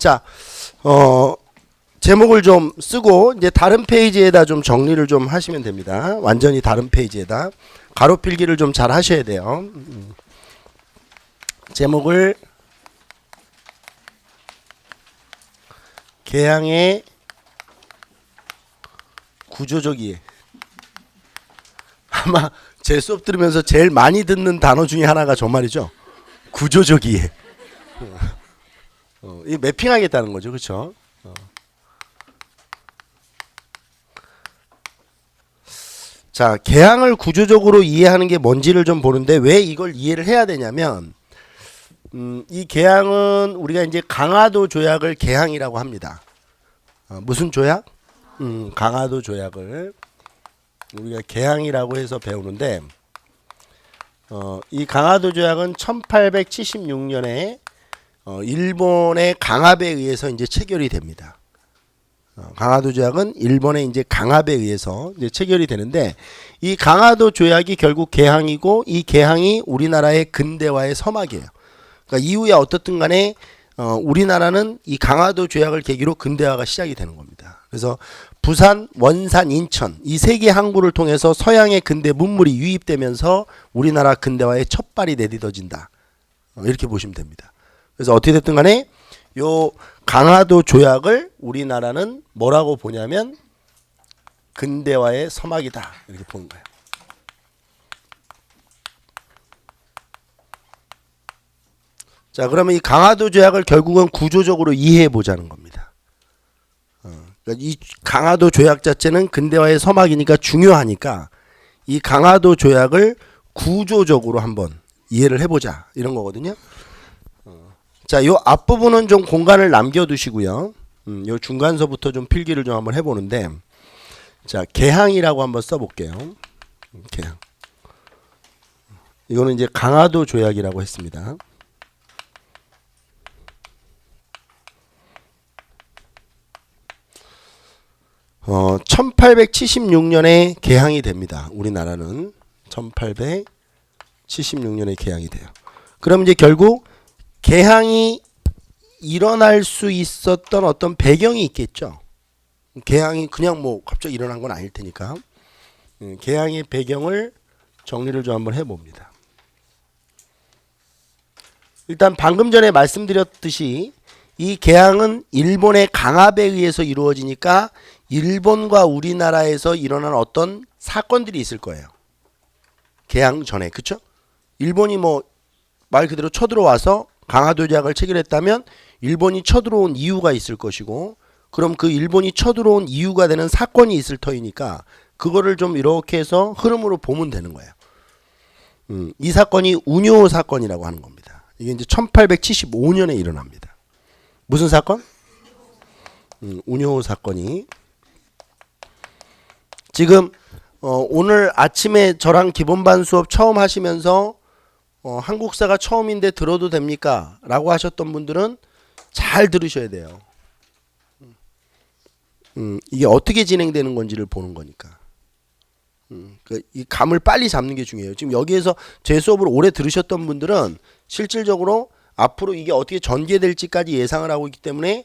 자, 제목을 좀 쓰고 이제 다른 페이지에다 좀 정리를 좀 하시면 됩니다. 완전히 다른 페이지에다 가로 필기를 좀 잘 하셔야 돼요. 제목을 계양의 구조적 이해. 아마 제 수업 들으면서 제일 많이 듣는 단어 중에 하나가 저 말이죠. 구조적 이해. 이 매핑하겠다는 거죠, 그렇죠? 자, 계양을 구조적으로 이해하는 게 뭔지를 좀 보는데 왜 이걸 이해를 해야 되냐면, 이 계양은 우리가 이제 강화도 조약을 계양이라고 합니다. 무슨 조약? 강화도 조약을 우리가 계양이라고 해서 배우는데, 이 강화도 조약은 1876년에 일본의 강압에 의해서 이제 체결이 됩니다. 강화도 조약은 일본의 이제 강압에 의해서 이제 체결이 되는데, 이 강화도 조약이 결국 계항이고, 이 계항이 우리나라의 근대화의 서막이에요. 그러니까 이후에 어떻든 간에 우리나라는 이 강화도 조약을 계기로 근대화가 시작이 되는 겁니다. 그래서 부산, 원산, 인천 이 세 개 항구를 통해서 서양의 근대 문물이 유입되면서 우리나라 근대화의 첫 발이 내딛어진다. 이렇게 보시면 됩니다. 그래서 어떻게 됐든 간에 요 강화도 조약을 우리나라는 뭐라고 보냐면 근대화의 서막이다. 이렇게 보는 거예요. 자, 그러면 이 강화도 조약을 결국은 구조적으로 이해해 보자는 겁니다. 그러니까 이 강화도 조약 자체는 근대화의 서막이니까 중요하니까 이 강화도 조약을 구조적으로 한번 이해를 해보자 이런 거거든요. 자, 요 앞부분은 좀 공간을 남겨두시고요. 요 중간서부터 좀 필기를 좀 한번 해보는데, 자, 계항이라고 한번 써볼게요. 계항. 이거는 이제 강화도 조약이라고 했습니다. 어, 1876년에 개항이 됩니다. 우리나라는 1876년에 개항이 돼요. 그럼 이제 결국 개항이 일어날 수 있었던 어떤 배경이 있겠죠. 개항이 그냥 뭐 갑자기 일어난 건 아닐 테니까. 개항의 배경을 정리를 좀 한번 해봅니다. 일단 방금 전에 말씀드렸듯이 이 개항은 일본의 강압에 의해서 이루어지니까 일본과 우리나라에서 일어난 어떤 사건들이 있을 거예요. 개항 전에, 그쵸? 일본이 뭐 말 그대로 쳐들어와서 강화도 조약을 체결했다면 일본이 쳐들어온 이유가 있을 것이고, 그럼 그 일본이 쳐들어온 이유가 되는 사건이 있을 터이니까 그거를 좀 이렇게 해서 흐름으로 보면 되는 거예요. 이 사건이 운요 사건이라고 하는 겁니다. 이게 이제 1875년에 일어납니다. 무슨 사건? 운요 사건이 지금 오늘 아침에 저랑 기본반 수업 처음 하시면서 한국사가 처음인데 들어도 됩니까? 라고 하셨던 분들은 잘 들으셔야 돼요. 이게 어떻게 진행되는 건지를 보는 거니까. 이 감을 빨리 잡는 게 중요해요. 지금 여기에서 제 수업을 오래 들으셨던 분들은 실질적으로 앞으로 이게 어떻게 전개될지까지 예상을 하고 있기 때문에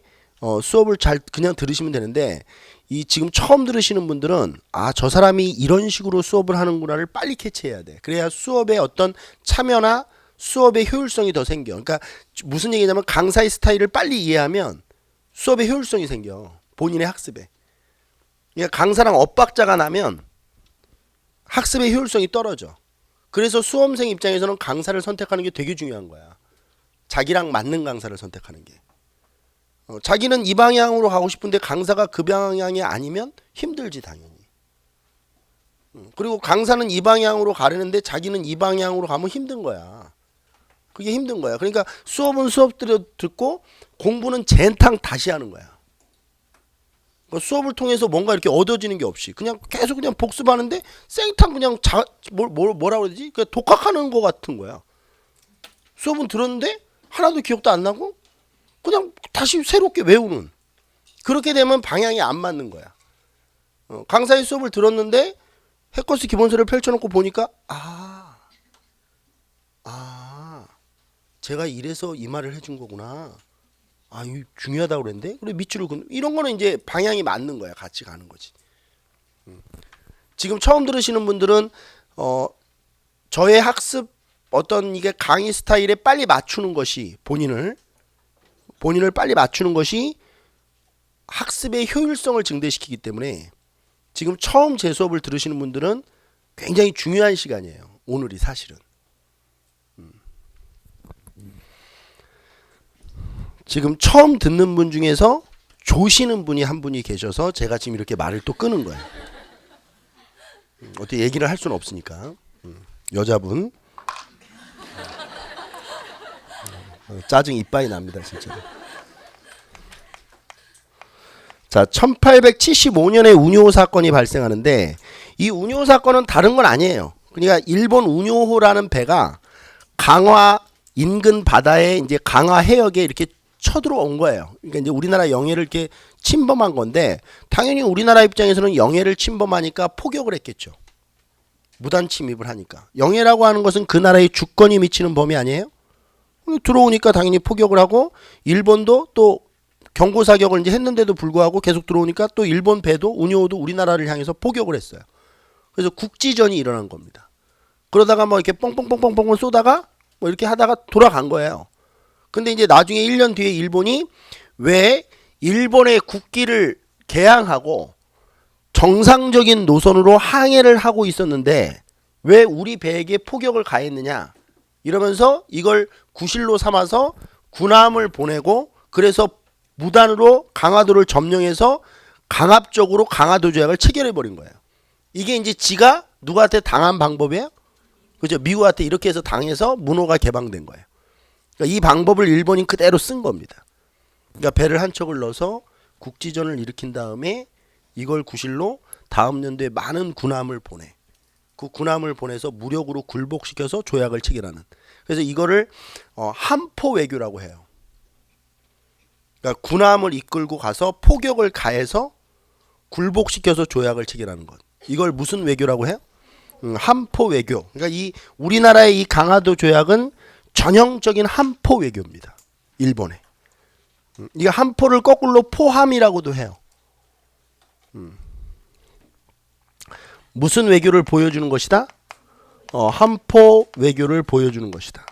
수업을 잘 그냥 들으시면 되는데, 이 지금 처음 들으시는 분들은 아, 저 사람이 이런 식으로 수업을 하는구나를 빨리 캐치해야 돼. 그래야 수업의 어떤 참여나 수업의 효율성이 더 생겨. 그러니까 무슨 얘기냐면 강사의 스타일을 빨리 이해하면 수업의 효율성이 생겨. 본인의 학습에. 그러니까 강사랑 엇박자가 나면 학습의 효율성이 떨어져. 그래서 수험생 입장에서는 강사를 선택하는 게 되게 중요한 거야. 자기랑 맞는 강사를 선택하는 게. 자기는 이 방향으로 가고 싶은데 강사가 그 방향이 아니면 힘들지 당연히. 그리고 강사는 이 방향으로 가려는데 자기는 이 방향으로 가면 힘든 거야. 그게 힘든 거야. 그러니까 수업은 수업대로 듣고 공부는 젠탕 다시 하는 거야. 그러니까 수업을 통해서 뭔가 이렇게 얻어지는 게 없이 그냥 계속 그냥 복습하는데 생탕 그냥 뭐라고 해야 되지? 그냥 독학하는 거 같은 거야. 수업은 들었는데 하나도 기억도 안 나고 그냥 다시 새롭게 외우는. 그렇게 되면 방향이 안 맞는 거야. 강사의 수업을 들었는데 해커스 기본서를 펼쳐놓고 보니까 제가 이래서 이 말을 해준 거구나. 아, 이거 중요하다고 그랬는데? 그래, 밑줄을 이런 거는 이제 방향이 맞는 거야. 같이 가는 거지. 지금 처음 들으시는 분들은 저의 학습 어떤 이게 강의 스타일에 빨리 맞추는 것이 본인을 빨리 맞추는 것이 학습의 효율성을 증대시키기 때문에 지금 처음 제 수업을 들으시는 분들은 굉장히 중요한 시간이에요. 오늘이 사실은. 지금 처음 듣는 분 중에서 조시는 분이 한 분이 계셔서 제가 지금 이렇게 말을 또 끄는 거예요. 어떻게 얘기를 할 수는 없으니까. 여자분. 짜증 이빠이 납니다, 진짜. 자, 1875년에 운요 사건이 발생하는데 이 운요 사건은 다른 건 아니에요. 그러니까 일본 운요호라는 배가 강화 인근 바다에 이제 강화 해역에 이렇게 쳐들어온 거예요. 그러니까 이제 우리나라 영해를 이렇게 침범한 건데 당연히 우리나라 입장에서는 영해를 침범하니까 포격을 했겠죠. 무단 침입을 하니까. 영해라고 하는 것은 그 나라의 주권이 미치는 범위 아니에요? 들어오니까 당연히 포격을 하고 일본도 또 경고 사격을 이제 했는데도 불구하고 계속 들어오니까 또 일본 배도 운요호도 우리나라를 향해서 포격을 했어요. 그래서 국지전이 일어난 겁니다. 그러다가 뭐 이렇게 뻥뻥뻥뻥뻥 쏘다가 뭐 이렇게 하다가 돌아간 거예요. 근데 이제 나중에 1년 뒤에 일본이 왜 일본의 국기를 개항하고 정상적인 노선으로 항해를 하고 있었는데 왜 우리 배에게 포격을 가했느냐 이러면서 이걸 구실로 삼아서 군함을 보내고 그래서 무단으로 강화도를 점령해서 강압적으로 강화도 조약을 체결해 버린 거예요. 이게 이제 지가 누구한테 당한 방법이에요? 그죠? 미국한테 이렇게 해서 당해서 문호가 개방된 거예요. 그러니까 이 방법을 일본이 그대로 쓴 겁니다. 그러니까 배를 한 척을 넣어서 국지전을 일으킨 다음에 이걸 구실로 다음 연도에 많은 군함을 보내. 그 군함을 보내서 무력으로 굴복시켜서 조약을 체결하는. 그래서 이거를 함포 외교라고 해요. 그러니까 군함을 이끌고 가서 포격을 가해서 굴복시켜서 조약을 체결하는 것. 이걸 무슨 외교라고 해요? 함포 외교. 그러니까 이 우리나라의 이 강화도 조약은 전형적인 함포 외교입니다. 일본에. 이게 함포를 거꾸로 포함이라고도 해요. 무슨 외교를 보여주는 것이다? 함포 외교를 보여주는 것이다.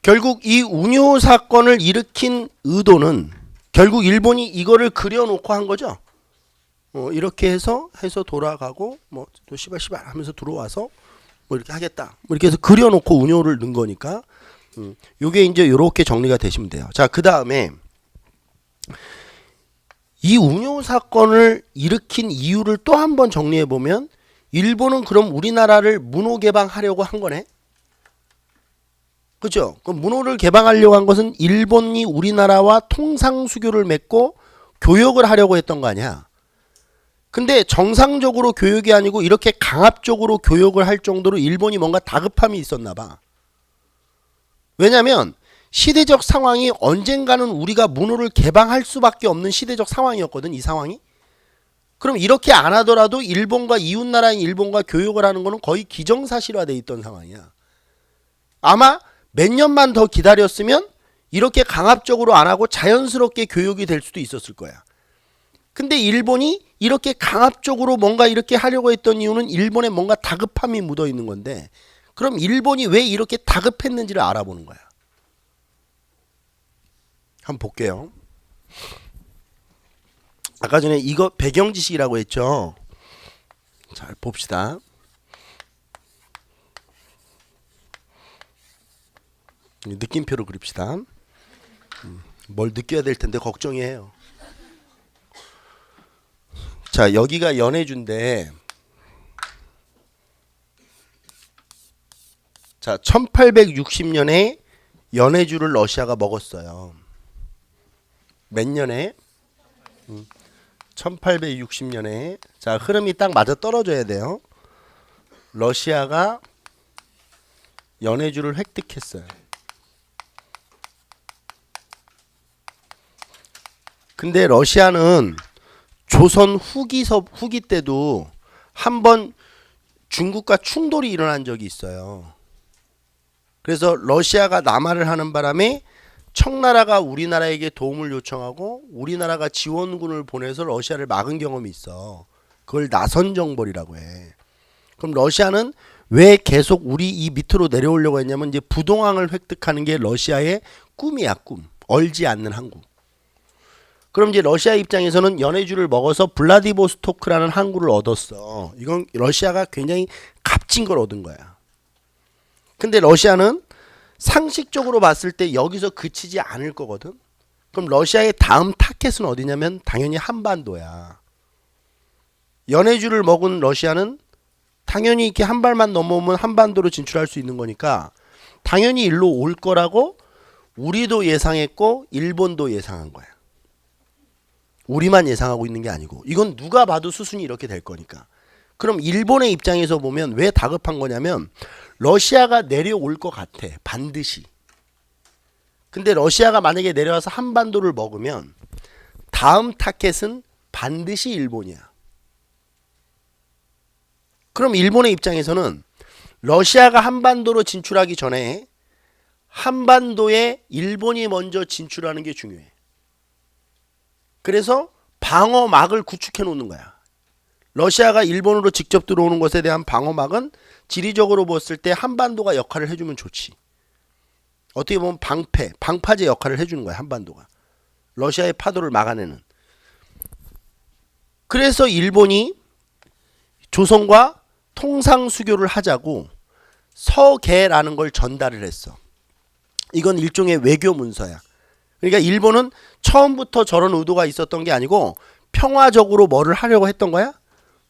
결국 이 운요 사건을 일으킨 의도는 결국 일본이 이거를 그려놓고 한 거죠. 이렇게 해서 돌아가고 뭐 또 시발 하면서 들어와서 뭐 이렇게 하겠다. 뭐 이렇게 해서 그려놓고 운요를 넣은 거니까 요게 이제 요렇게 정리가 되시면 돼요. 자, 그 다음에 이 운요 사건을 일으킨 이유를 또 한 번 정리해 보면 일본은 그럼 우리나라를 문호 개방하려고 한 거네. 그죠? 그럼 문호를 개방하려고 한 것은 일본이 우리나라와 통상수교를 맺고 교역을 하려고 했던 거 아니야. 근데 정상적으로 교역이 아니고 이렇게 강압적으로 교역을 할 정도로 일본이 뭔가 다급함이 있었나 봐. 왜냐면 시대적 상황이 언젠가는 우리가 문호를 개방할 수밖에 없는 시대적 상황이었거든, 이 상황이. 그럼 이렇게 안 하더라도 일본과 이웃나라인 일본과 교역을 하는 거는 거의 기정사실화돼 있던 상황이야. 아마 몇 년만 더 기다렸으면 이렇게 강압적으로 안 하고 자연스럽게 교역이 될 수도 있었을 거야. 근데 일본이 이렇게 강압적으로 뭔가 이렇게 하려고 했던 이유는 일본에 뭔가 다급함이 묻어 있는 건데 그럼 일본이 왜 이렇게 다급했는지를 알아보는 거야. 한번 볼게요. 아까 전에 이거 배경 지식이라고 했죠. 잘 봅시다. 느낌표로 그립시다. 뭘 느껴야 될 텐데 걱정이에요. 자, 여기가 연해주인데 자, 1860년에 연해주를 러시아가 먹었어요. 몇 년에? 1860년에. 자, 흐름이 딱 맞아 떨어져야 돼요. 러시아가 연해주를 획득했어요. 근데 러시아는 조선 후기 때도 한번 중국과 충돌이 일어난 적이 있어요. 그래서 러시아가 남하를 하는 바람에 청나라가 우리나라에게 도움을 요청하고 우리나라가 지원군을 보내서 러시아를 막은 경험이 있어. 그걸 나선정벌이라고 해. 그럼 러시아는 왜 계속 우리 이 밑으로 내려오려고 했냐면 이제 부동항을 획득하는 게 러시아의 꿈이야, 꿈. 얼지 않는 항구. 그럼 이제 러시아 입장에서는 연해주를 먹어서 블라디보스토크라는 항구를 얻었어. 이건 러시아가 굉장히 값진 걸 얻은 거야. 근데 러시아는 상식적으로 봤을 때 여기서 그치지 않을 거거든. 그럼 러시아의 다음 타켓은 어디냐면 당연히 한반도야. 연해주를 먹은 러시아는 당연히 이렇게 한 발만 넘어오면 한반도로 진출할 수 있는 거니까 당연히 일로 올 거라고 우리도 예상했고 일본도 예상한 거야. 우리만 예상하고 있는 게 아니고 이건 누가 봐도 수순이 이렇게 될 거니까. 그럼 일본의 입장에서 보면 왜 다급한 거냐면 러시아가 내려올 것 같아. 반드시. 근데 러시아가 만약에 내려와서 한반도를 먹으면 다음 타켓은 반드시 일본이야. 그럼 일본의 입장에서는 러시아가 한반도로 진출하기 전에 한반도에 일본이 먼저 진출하는 게 중요해. 그래서 방어막을 구축해 놓는 거야. 러시아가 일본으로 직접 들어오는 것에 대한 방어막은 지리적으로 봤을 때 한반도가 역할을 해주면 좋지. 어떻게 보면 방파제 역할을 해주는 거야, 한반도가. 러시아의 파도를 막아내는. 그래서 일본이 조선과 통상수교를 하자고 서계라는 걸 전달을 했어. 이건 일종의 외교 문서야. 그러니까 일본은 처음부터 저런 의도가 있었던 게 아니고 평화적으로 뭐를 하려고 했던 거야?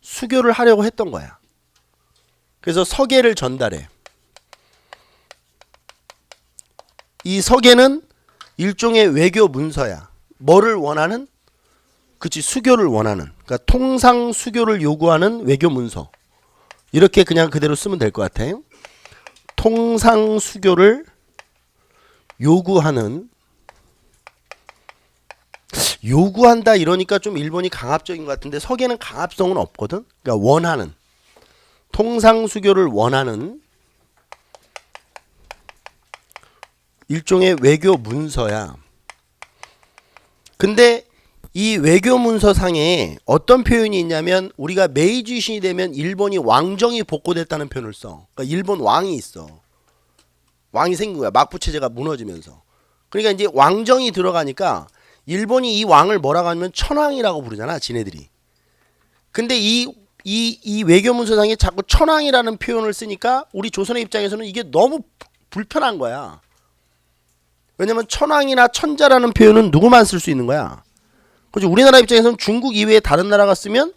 수교를 하려고 했던 거야. 그래서 서계를 전달해. 이 서계는 일종의 외교 문서야. 뭐를 원하는? 그치, 수교를 원하는. 그러니까 통상 수교를 요구하는 외교 문서. 이렇게 그냥 그대로 쓰면 될 것 같아. 통상 수교를 요구한다 이러니까 좀 일본이 강압적인 것 같은데 서계는 강압성은 없거든. 그러니까 원하는 통상 수교를 원하는 일종의 외교 문서야. 근데 이 외교 문서상에 어떤 표현이 있냐면 우리가 메이지 유신이 되면 일본이 왕정이 복고됐다는 표현을 써. 그러니까 일본 왕이 있어. 왕이 생긴 거야. 막부 체제가 무너지면서. 그러니까 이제 왕정이 들어가니까 일본이 이 왕을 뭐라고 하냐면 천황이라고 부르잖아, 지네들이. 근데 이 외교문서상에 자꾸 천황이라는 표현을 쓰니까 우리 조선의 입장에서는 이게 너무 불편한 거야. 왜냐면 천황이나 천자라는 표현은 누구만 쓸 수 있는 거야. 그렇지. 우리나라 입장에서는 중국 이외에 다른 나라가 쓰면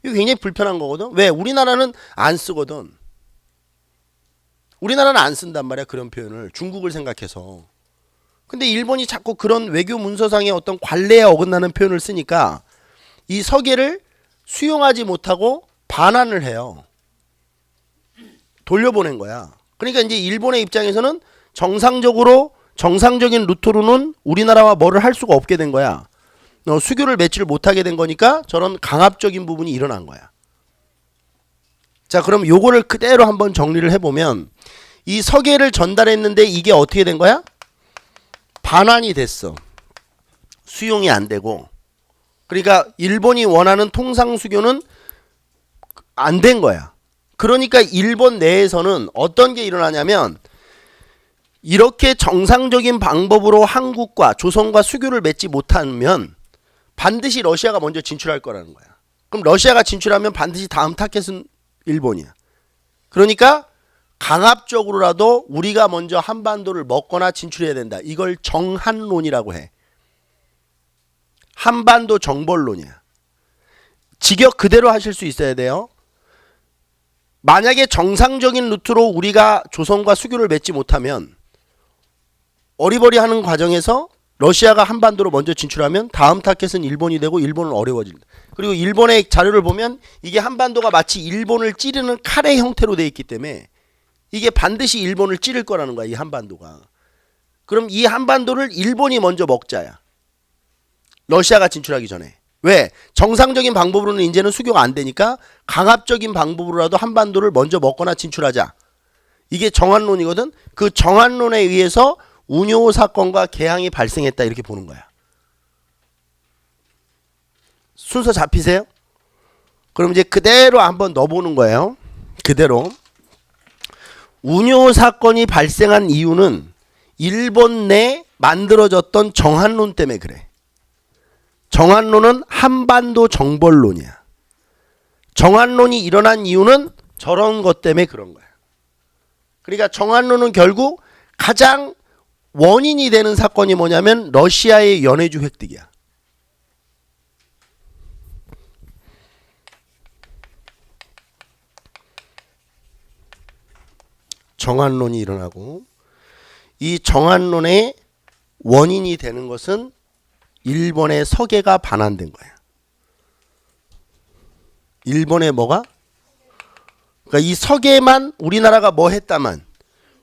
이거 굉장히 불편한 거거든. 왜? 우리나라는 안 쓰거든. 우리나라는 안 쓴단 말이야, 그런 표현을. 중국을 생각해서. 근데 일본이 자꾸 그런 외교 문서상의 어떤 관례에 어긋나는 표현을 쓰니까 이 서계를 수용하지 못하고 반환을 해요. 돌려보낸 거야. 그러니까 이제 일본의 입장에서는 정상적인 루트로는 우리나라와 뭐를 할 수가 없게 된 거야. 수교를 맺지를 못하게 된 거니까 저런 강압적인 부분이 일어난 거야. 자, 그럼 요거를 그대로 한번 정리를 해보면 이 서계를 전달했는데 이게 어떻게 된 거야? 반환이 됐어. 수용이 안 되고. 그러니까 일본이 원하는 통상수교는 안 된 거야. 그러니까 일본 내에서는 어떤 게 일어나냐면 이렇게 정상적인 방법으로 한국과 조선과 수교를 맺지 못하면 반드시 러시아가 먼저 진출할 거라는 거야. 그럼 러시아가 진출하면 반드시 다음 타겟은 일본이야. 그러니까 강압적으로라도 우리가 먼저 한반도를 먹거나 진출해야 된다. 이걸 정한론이라고 해. 한반도 정벌론이야. 직역 그대로 하실 수 있어야 돼요. 만약에 정상적인 루트로 우리가 조선과 수교를 맺지 못하면 어리버리하는 과정에서 러시아가 한반도로 먼저 진출하면 다음 타겟은 일본이 되고 일본은 어려워진다. 그리고 일본의 자료를 보면 이게 한반도가 마치 일본을 찌르는 칼의 형태로 되어 있기 때문에 이게 반드시 일본을 찌를 거라는 거야, 이 한반도가. 그럼 이 한반도를 일본이 먼저 먹자야. 러시아가 진출하기 전에. 왜? 정상적인 방법으로는 이제는 수교가 안 되니까 강압적인 방법으로라도 한반도를 먼저 먹거나 진출하자. 이게 정한론이거든. 그 정한론에 의해서 운요 사건과 개항이 발생했다 이렇게 보는 거야. 순서 잡히세요? 그럼 이제 그대로 한번 넣어보는 거예요. 그대로. 운요 사건이 발생한 이유는 일본 내 만들어졌던 정한론 때문에 그래. 정한론은 한반도 정벌론이야. 정한론이 일어난 이유는 저런 것 때문에 그런 거야. 그러니까 정한론은 결국 가장 원인이 되는 사건이 뭐냐면 러시아의 연해주 획득이야. 정한론이 일어나고 이 정한론의 원인이 되는 것은 일본의 서계가 반환된 거야. 일본의 뭐가? 그러니까 이 서계만 우리나라가 뭐 했다만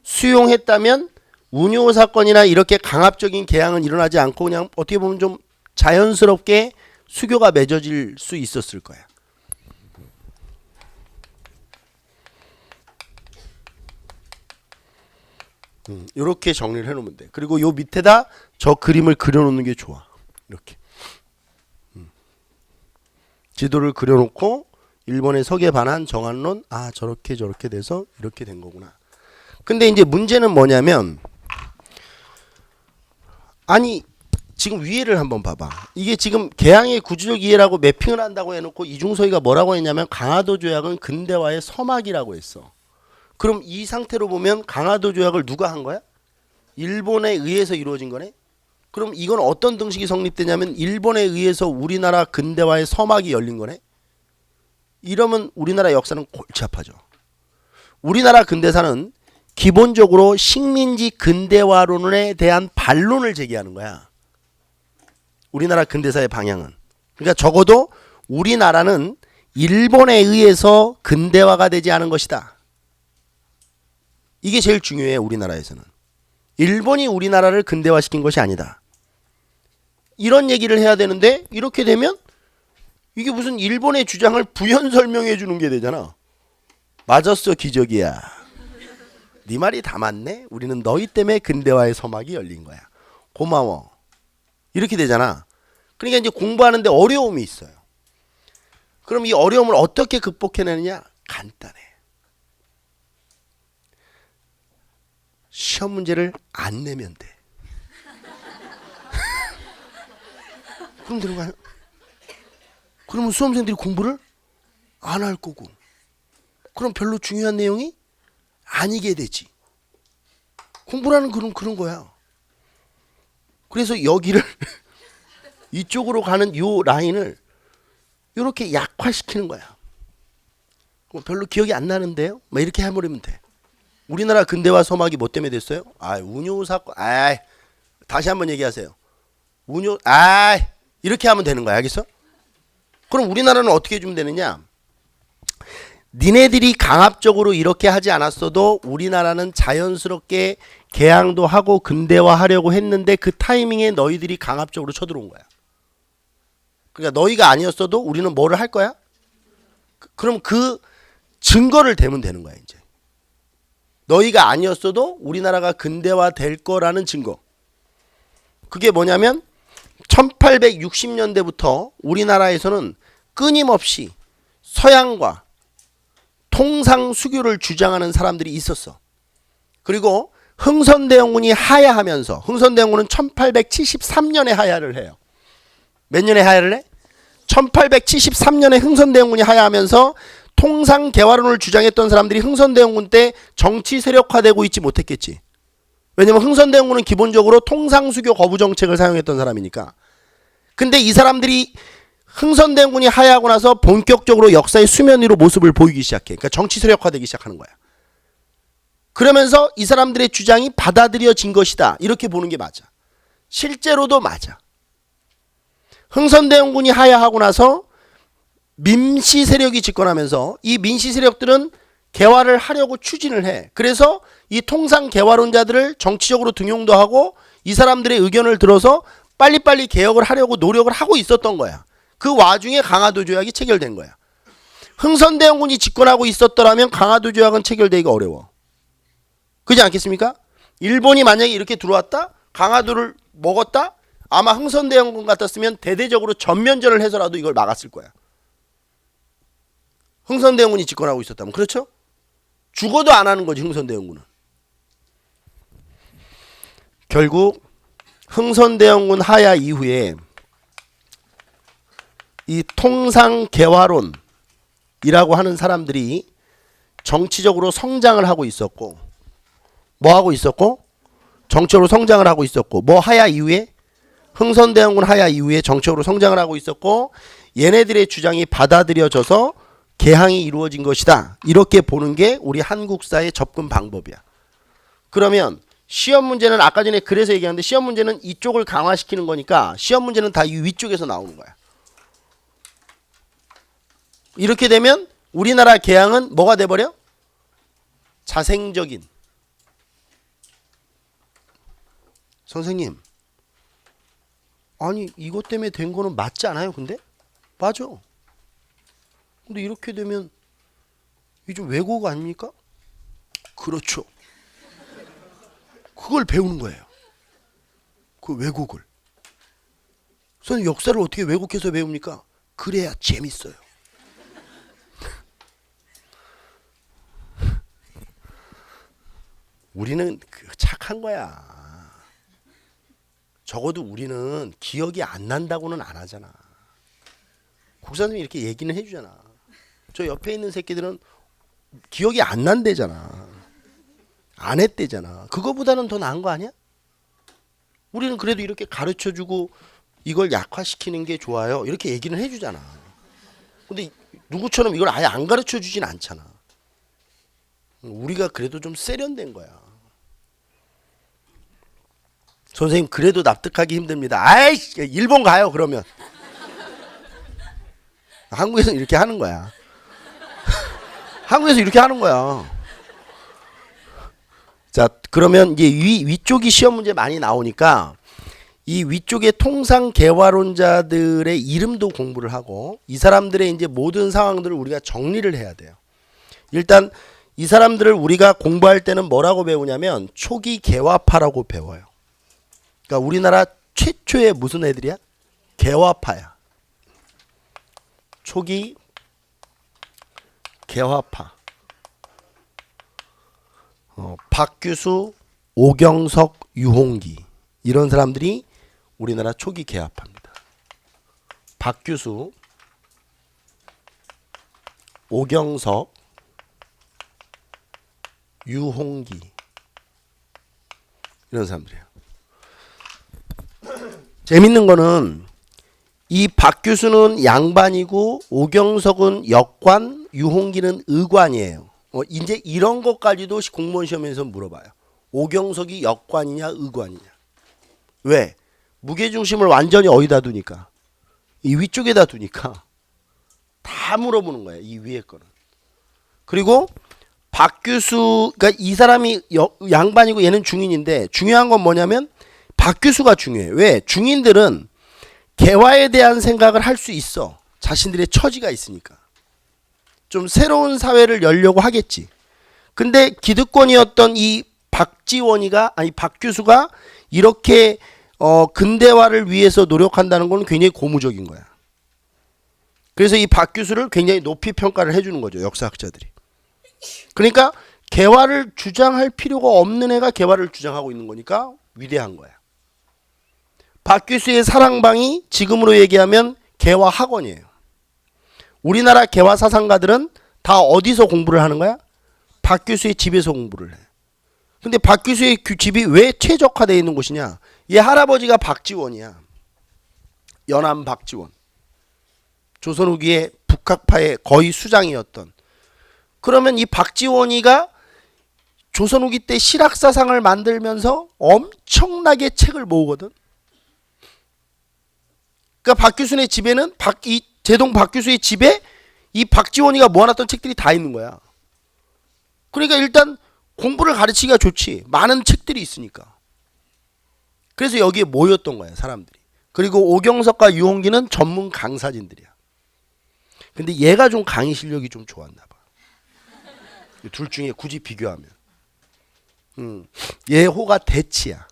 수용했다면 운요 사건이나 이렇게 강압적인 개항은 일어나지 않고 그냥 어떻게 보면 좀 자연스럽게 수교가 맺어질 수 있었을 거야. 이렇게 정리를 해놓으면 돼. 그리고 요 밑에다 저 그림을 그려놓는 게 좋아. 이렇게 지도를 그려놓고 일본의 서계 반환 정한론 저렇게 돼서 이렇게 된 거구나. 근데 이제 문제는 뭐냐면 아니 지금 위에를 한번 봐봐. 이게 지금 개항의 구조적 이해라고 매핑을 한다고 해놓고 이중서희가 뭐라고 했냐면 강화도 조약은 근대화의 서막이라고 했어. 그럼 이 상태로 보면 강화도 조약을 누가 한 거야? 일본에 의해서 이루어진 거네? 그럼 이건 어떤 등식이 성립되냐면 일본에 의해서 우리나라 근대화의 서막이 열린 거네? 이러면 우리나라 역사는 골치 아파져. 우리나라 근대사는 기본적으로 식민지 근대화론에 대한 반론을 제기하는 거야. 우리나라 근대사의 방향은. 그러니까 적어도 우리나라는 일본에 의해서 근대화가 되지 않은 것이다. 이게 제일 중요해. 우리나라에서는 일본이 우리나라를 근대화시킨 것이 아니다. 이런 얘기를 해야 되는데 이렇게 되면 이게 무슨 일본의 주장을 부연 설명해 주는 게 되잖아. 맞았어 기적이야. 네 말이 다 맞네. 우리는 너희 때문에 근대화의 서막이 열린 거야. 고마워. 이렇게 되잖아. 그러니까 이제 공부하는데 어려움이 있어요. 그럼 이 어려움을 어떻게 극복해내느냐? 간단해. 시험 문제를 안 내면 돼. 그럼 되는 거야. 그러면 수험생들이 공부를 안 할 거고, 그럼 별로 중요한 내용이 아니게 되지. 공부라는 그런 거야. 그래서 여기를 이쪽으로 가는 요 라인을 이렇게 약화시키는 거야. 별로 기억이 안 나는데요? 막 이렇게 해버리면 돼. 우리나라 근대화 서막이 뭐 때문에 됐어요? 운요 사건. 다시 한번 얘기하세요. 운요. 이렇게 하면 되는 거야. 알겠어? 그럼 우리나라는 어떻게 해주면 되느냐? 니네들이 강압적으로 이렇게 하지 않았어도 우리나라는 자연스럽게 개항도 하고 근대화하려고 했는데 그 타이밍에 너희들이 강압적으로 쳐들어온 거야. 그러니까 너희가 아니었어도 우리는 뭐를 할 거야? 그럼 그 증거를 대면 되는 거야. 이제 너희가 아니었어도 우리나라가 근대화 될 거라는 증거. 그게 뭐냐면 1860년대부터 우리나라에서는 끊임없이 서양과 통상 수교를 주장하는 사람들이 있었어. 그리고 흥선대원군이 하야하면서, 흥선대원군은 1873년에 하야를 해요. 몇 년에 하야를 해? 1873년에 흥선대원군이 하야하면서 통상 개화론을 주장했던 사람들이 흥선대원군 때 정치 세력화되고 있지 못했겠지. 왜냐면 흥선대원군은 기본적으로 통상수교 거부 정책을 사용했던 사람이니까. 근데 이 사람들이 흥선대원군이 하야하고 나서 본격적으로 역사의 수면 위로 모습을 보이기 시작해. 그러니까 정치 세력화되기 시작하는 거야. 그러면서 이 사람들의 주장이 받아들여진 것이다. 이렇게 보는 게 맞아. 실제로도 맞아. 흥선대원군이 하야하고 나서 민씨 세력이 집권하면서 이 민씨 세력들은 개화를 하려고 추진을 해. 그래서 이 통상 개화론자들을 정치적으로 등용도 하고 이 사람들의 의견을 들어서 빨리빨리 개혁을 하려고 노력을 하고 있었던 거야. 그 와중에 강화도 조약이 체결된 거야. 흥선대원군이 집권하고 있었더라면 강화도 조약은 체결되기가 어려워. 그렇지 않겠습니까? 일본이 만약에 이렇게 들어왔다, 강화도를 먹었다, 아마 흥선대원군 같았으면 대대적으로 전면전을 해서라도 이걸 막았을 거야. 흥선대원군이 집권하고 있었다면. 그렇죠? 죽어도 안 하는 거지, 흥선대원군은. 결국 흥선대원군 하야 이후에 이 통상개화론이라고 하는 사람들이 정치적으로 성장을 하고 있었고, 뭐 하고 있었고? 정치적으로 성장을 하고 있었고, 뭐 하야 이후에? 흥선대원군 하야 이후에 정치적으로 성장을 하고 있었고, 얘네들의 주장이 받아들여져서 개항이 이루어진 것이다. 이렇게 보는 게 우리 한국사의 접근 방법이야. 그러면 시험 문제는 아까 전에 그래서 얘기하는데, 시험 문제는 이쪽을 강화시키는 거니까 시험 문제는 다 이 위쪽에서 나오는 거야. 이렇게 되면 우리나라 개항은 뭐가 돼버려? 자생적인. 선생님, 아니 이것 때문에 된 거는 맞지 않아요? 근데? 맞아. 근데 이렇게 되면 이게 좀 왜곡 아닙니까? 그렇죠. 그걸 배우는 거예요. 그 왜곡을. 선생님, 역사를 어떻게 왜곡해서 배웁니까? 그래야 재밌어요. 우리는 착한 거야. 적어도 우리는 기억이 안 난다고는 안 하잖아. 국사님이 이렇게 얘기는 해주잖아. 저 옆에 있는 새끼들은 기억이 안 난대잖아. 안 했대잖아. 그거보다는 더 나은 거 아니야? 우리는 그래도 이렇게 가르쳐주고 이걸 약화시키는 게 좋아요. 이렇게 얘기는 해주잖아. 근데 누구처럼 이걸 아예 안 가르쳐주진 않잖아. 우리가 그래도 좀 세련된 거야. 선생님, 그래도 납득하기 힘듭니다. 아이씨, 일본 가요 그러면. 한국에서는 이렇게 하는 거야. 한국에서 이렇게 하는 거야. 자, 그러면 이제 위쪽이 시험 문제 많이 나오니까 이 위쪽에 통상 개화론자들의 이름도 공부를 하고, 이 사람들의 이제 모든 상황들을 우리가 정리를 해야 돼요. 일단 이 사람들을 우리가 공부할 때는 뭐라고 배우냐면 초기 개화파라고 배워요. 그러니까 우리나라 최초의 무슨 애들이야? 개화파야. 초기 개화파. 박규수, 오경석, 유홍기, 이런 사람들이 우리나라 초기 개화파입니다. 박규수, 오경석, 유홍기, 이런 사람들이에요. 재밌는 거는 이 박규수는 양반이고 오경석은 역관, 유홍기는 의관이에요. 이제 이런 것까지도 공무원 시험에서 물어봐요. 오경석이 역관이냐 의관이냐. 왜? 무게중심을 완전히 어디다 두니까? 이 위쪽에다 두니까 다 물어보는 거예요. 이 위에 거는. 그리고 박규수, 그러니까 이 사람이 양반이고 얘는 중인인데, 중요한 건 뭐냐면 박규수가 중요해요. 왜? 중인들은 개화에 대한 생각을 할 수 있어. 자신들의 처지가 있으니까. 좀 새로운 사회를 열려고 하겠지. 근데 기득권이었던 이 박규수가 이렇게 근대화를 위해서 노력한다는 건 굉장히 고무적인 거야. 그래서 이 박규수를 굉장히 높이 평가를 해주는 거죠, 역사학자들이. 그러니까 개화를 주장할 필요가 없는 애가 개화를 주장하고 있는 거니까 위대한 거야. 박규수의 사랑방이 지금으로 얘기하면 개화 학원이에요. 우리나라 개화 사상가들은 다 어디서 공부를 하는 거야? 박규수의 집에서 공부를 해. 근데 박규수의 집이 왜 최적화되어 있는 곳이냐? 얘 할아버지가 박지원이야. 연암 박지원. 조선 후기의 북학파의 거의 수장이었던. 그러면 이 박지원이가 조선 후기 때 실학사상을 만들면서 엄청나게 책을 모으거든. 그러니까 박규수의 집에는 이 제동 박규수의 집에 이 박지원이가 모아놨던 책들이 다 있는 거야. 그러니까 일단 공부를 가르치기가 좋지. 많은 책들이 있으니까. 그래서 여기에 모였던 거야, 사람들이. 그리고 오경석과 유홍기는 전문 강사진들이야. 근데 얘가 좀 강의 실력이 좀 좋았나 봐. 둘 중에 굳이 비교하면. 예호가 대치야.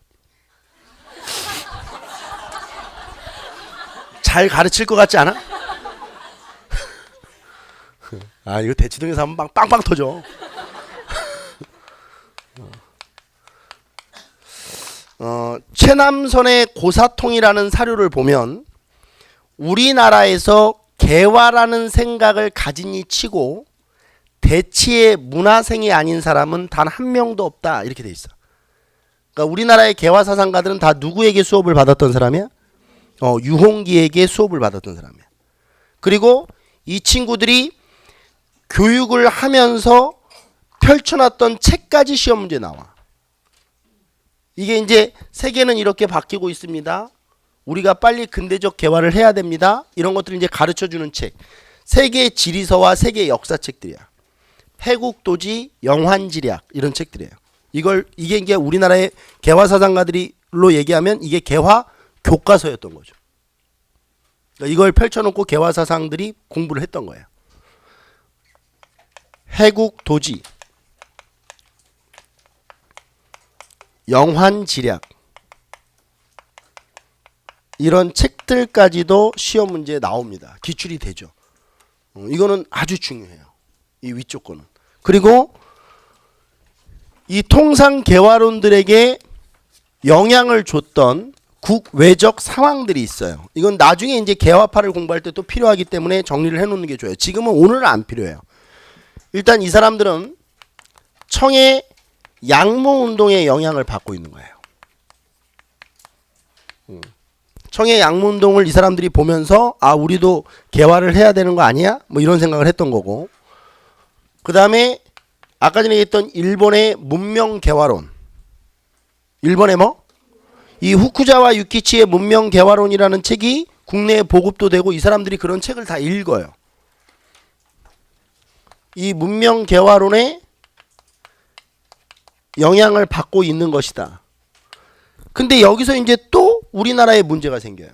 잘 가르칠 것 같지 않아? 아, 이거 대치동에서 하면 빵빵 터져. 최남선의 고사통이라는 사료를 보면 우리나라에서 개화라는 생각을 가지니 치고 대치의 문화생이 아닌 사람은 단 한 명도 없다, 이렇게 돼 있어. 그러니까 우리나라의 개화 사상가들은 다 누구에게 수업을 받았던 사람이야? 유홍기에게 수업을 받았던 사람이야. 그리고 이 친구들이 교육을 하면서 펼쳐놨던 책까지 시험 문제 나와. 이게 이제 세계는 이렇게 바뀌고 있습니다. 우리가 빨리 근대적 개화를 해야 됩니다. 이런 것들을 이제 가르쳐주는 책. 세계 지리서와 세계 역사책들이야. 해국도지, 영환지략 이런 책들이에요. 이게 이제 우리나라의 개화 사상가들로 얘기하면 이게 개화 교과서였던 거죠. 그러니까 이걸 펼쳐놓고 개화 사상들이 공부를 했던 거예요. 해국도지, 영환지략 이런 책들까지도 시험 문제에 나옵니다. 기출이 되죠. 이거는 아주 중요해요. 이 위쪽 거는. 그리고 이 통상 개화론들에게 영향을 줬던 국외적 상황들이 있어요. 이건 나중에 이제 개화파를 공부할 때 또 필요하기 때문에 정리를 해놓는 게 좋아요. 지금은 오늘은 안 필요해요. 일단 이 사람들은 청의 양모운동의 영향을 받고 있는 거예요. 청의 양모운동을 이 사람들이 보면서 아, 우리도 개화를 해야 되는 거 아니야? 뭐 이런 생각을 했던 거고, 그 다음에 아까 전에 얘기했던 일본의 문명 개화론, 일본의 뭐? 이 후쿠자와 유키치의 문명 개화론이라는 책이 국내에 보급도 되고 이 사람들이 그런 책을 다 읽어요. 이 문명 개화론에 영향을 받고 있는 것이다. 근데 여기서 이제 또 우리나라에 문제가 생겨요.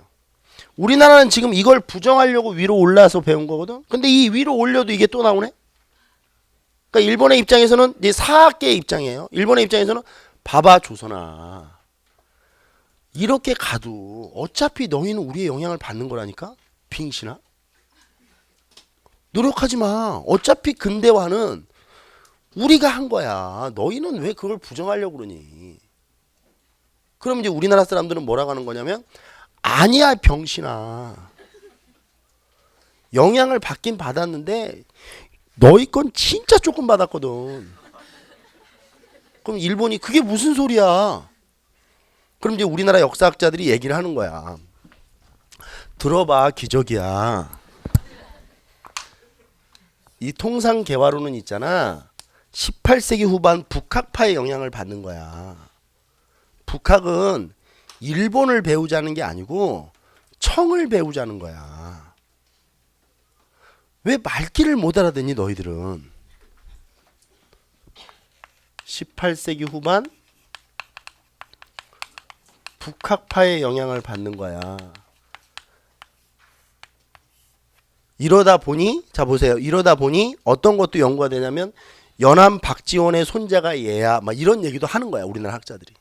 우리나라는 지금 이걸 부정하려고 위로 올라서 배운 거거든. 근데 이 위로 올려도 이게 또 나오네. 그러니까 일본의 입장에서는 이제 사학계의 입장이에요. 일본의 입장에서는 봐봐 조선아, 이렇게 가도 어차피 너희는 우리의 영향을 받는 거라니까. 빙신아, 노력하지 마. 어차피 근대화는 우리가 한 거야. 너희는 왜 그걸 부정하려고 그러니? 그럼 이제 우리나라 사람들은 뭐라고 하는 거냐면, 아니야 병신아, 영향을 받긴 받았는데 너희 건 진짜 조금 받았거든. 그럼 일본이 그게 무슨 소리야? 그럼 이제 우리나라 역사학자들이 얘기를 하는 거야. 들어봐, 기적이야. 이 통상개화론은 있잖아, 18세기 후반 북학파의 영향을 받는 거야. 북학은 일본을 배우자는 게 아니고 청을 배우자는 거야. 왜 말귀를 못 알아듣니 너희들은? 18세기 후반 북학파의 영향을 받는 거야. 이러다 보니, 자 보세요. 이러다 보니 어떤 것도 연구가 되냐면 연암 박지원의 손자가 얘야, 막 이런 얘기도 하는 거야 우리나라 학자들이.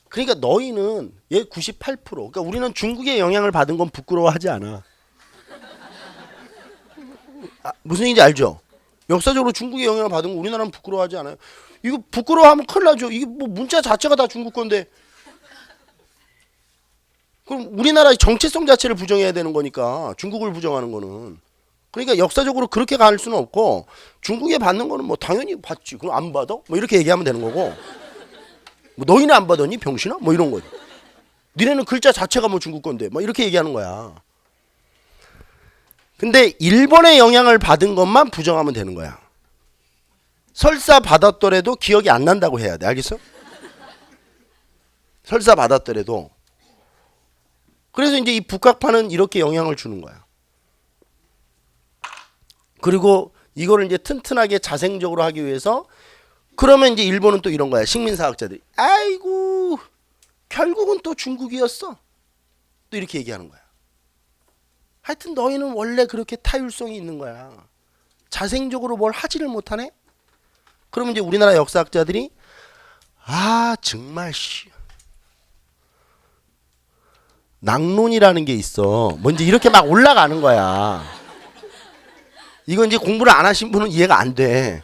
그러니까 너희는 얘 98%. 그러니까 우리는 중국의 영향을 받은 건 부끄러워하지 않아. 아, 무슨 얘기인지 알죠? 역사적으로 중국의 영향을 받은 건 우리나라는 부끄러워하지 않아요. 이거 부끄러워하면 큰일 나죠. 이게 뭐 문자 자체가 다 중국 건데. 그럼 우리나라의 정체성 자체를 부정해야 되는 거니까, 중국을 부정하는 거는. 그러니까 역사적으로 그렇게 갈 수는 없고, 중국에 받는 거는 뭐 당연히 받지. 그럼 안 받아? 뭐 이렇게 얘기하면 되는 거고. 뭐 너희는 안 받았니 병신아? 뭐 이런 거지. 니네는 글자 자체가 뭐 중국 건데, 뭐 이렇게 얘기하는 거야. 근데 일본의 영향을 받은 것만 부정하면 되는 거야. 설사 받았더라도 기억이 안 난다고 해야 돼. 알겠어? 설사 받았더라도. 그래서 이제 이 북학파는 이렇게 영향을 주는 거야. 그리고 이거를 이제 튼튼하게 자생적으로 하기 위해서, 그러면 이제 일본은 또 이런 거야. 식민사학자들이 아이고 결국은 또 중국이었어, 또 이렇게 얘기하는 거야. 하여튼 너희는 원래 그렇게 타율성이 있는 거야. 자생적으로 뭘 하지를 못하네. 그러면 이제 우리나라 역사학자들이 아 정말 씨. 낙론이라는 게 있어. 뭔지 이렇게 막 올라가는 거야. 이건 이제 공부를 안 하신 분은 이해가 안 돼.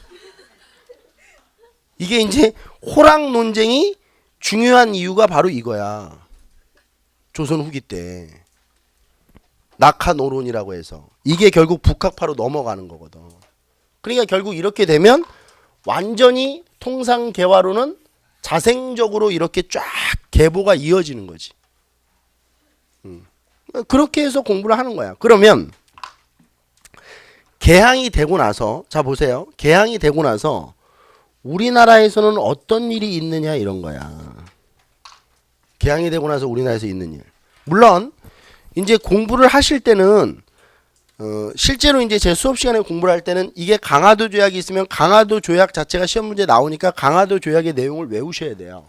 이게 이제 호랑 논쟁이 중요한 이유가 바로 이거야. 조선 후기 때 낙하노론이라고 해서 이게 결국 북학파로 넘어가는 거거든. 그러니까 결국 이렇게 되면 완전히 통상개화로는 자생적으로 이렇게 쫙 계보가 이어지는 거지. 그렇게 해서 공부를 하는 거야. 그러면 개항이 되고 나서 자 보세요. 개항이 되고 나서 우리나라에서는 어떤 일이 있느냐 이런 거야. 개항이 되고 나서 우리나라에서 있는 일. 물론 이제 공부를 하실 때는 실제로 이제 제 수업 시간에 공부를 할 때는 이게 강화도 조약이 있으면 강화도 조약 자체가 시험 문제 나오니까 강화도 조약의 내용을 외우셔야 돼요.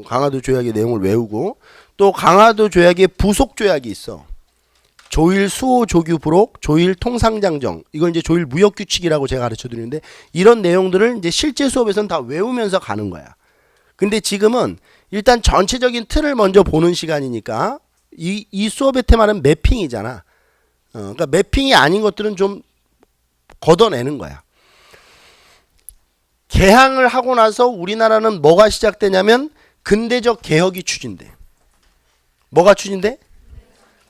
강화도 조약의 내용을 외우고 또 강화도 조약의 부속 조약이 있어. 조일 수호 조규 부록, 조일 통상장정. 이걸 이제 조일 무역 규칙이라고 제가 가르쳐 드리는데 이런 내용들을 이제 실제 수업에서는 다 외우면서 가는 거야. 근데 지금은 일단 전체적인 틀을 먼저 보는 시간이니까 이 수업의 테마는 매핑이잖아. 그러니까 매핑이 아닌 것들은 좀 걷어내는 거야. 개항을 하고 나서 우리나라는 뭐가 시작되냐면 근대적 개혁이 추진돼. 뭐가 추진돼?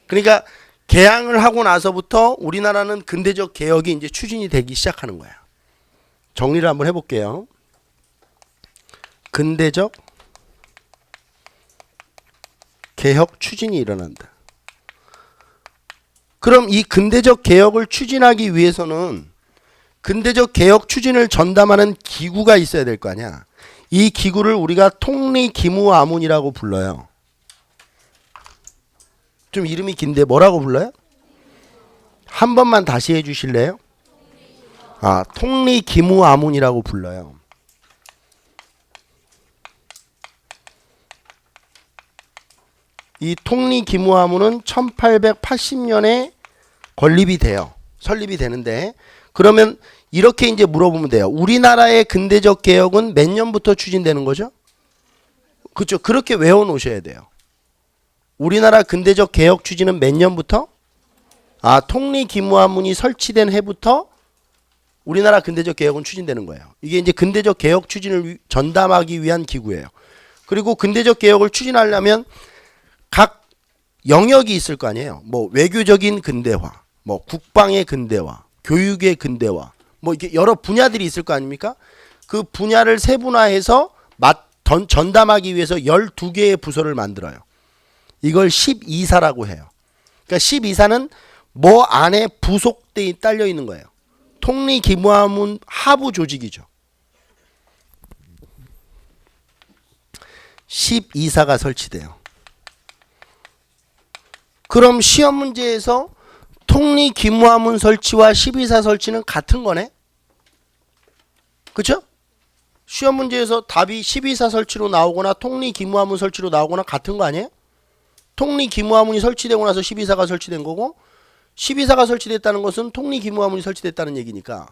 그러니까 개항을 하고 나서부터 우리나라는 근대적 개혁이 이제 추진이 되기 시작하는 거야. 정리를 한번 해볼게요. 근대적 개혁 추진이 일어난다. 그럼 이 근대적 개혁을 추진하기 위해서는 근대적 개혁 추진을 전담하는 기구가 있어야 될 거 아니야. 이 기구를 우리가 통리기무아문이라고 불러요. 좀 이름이 긴데 뭐라고 불러요? 한 번만 다시 해주실래요? 통리기무아문이라고 불러요. 이 통리기무아문은 1880년에 건립이 돼요. 설립이 되는데 그러면 이렇게 이제 물어보면 돼요. 우리나라의 근대적 개혁은 몇 년부터 추진되는 거죠? 그렇죠. 그렇게 외워 놓으셔야 돼요. 우리나라 근대적 개혁 추진은 몇 년부터? 통리기무아문이 설치된 해부터 우리나라 근대적 개혁은 추진되는 거예요. 이게 이제 근대적 개혁 추진을 전담하기 위한 기구예요. 그리고 근대적 개혁을 추진하려면 각 영역이 있을 거 아니에요. 뭐 외교적인 근대화, 뭐 국방의 근대화, 교육의 근대화, 뭐 이렇게 여러 분야들이 있을 거 아닙니까? 그 분야를 세분화해서 전담하기 위해서 12개의 부서를 만들어요. 이걸 12사라고 해요. 그러니까 12사는 뭐 안에 부속돼 딸려 있는 거예요. 통리기무아문 하부 조직이죠. 12사가 설치돼요. 그럼 시험 문제에서 통리기무아문 설치와 12사 설치는 같은 거네? 그쵸? 시험 문제에서 답이 12사 설치로 나오거나 통리기무아문 설치로 나오거나 같은 거 아니에요? 통리기무아문이 설치되고 나서 12사가 설치된 거고 12사가 설치됐다는 것은 통리기무아문이 설치됐다는 얘기니까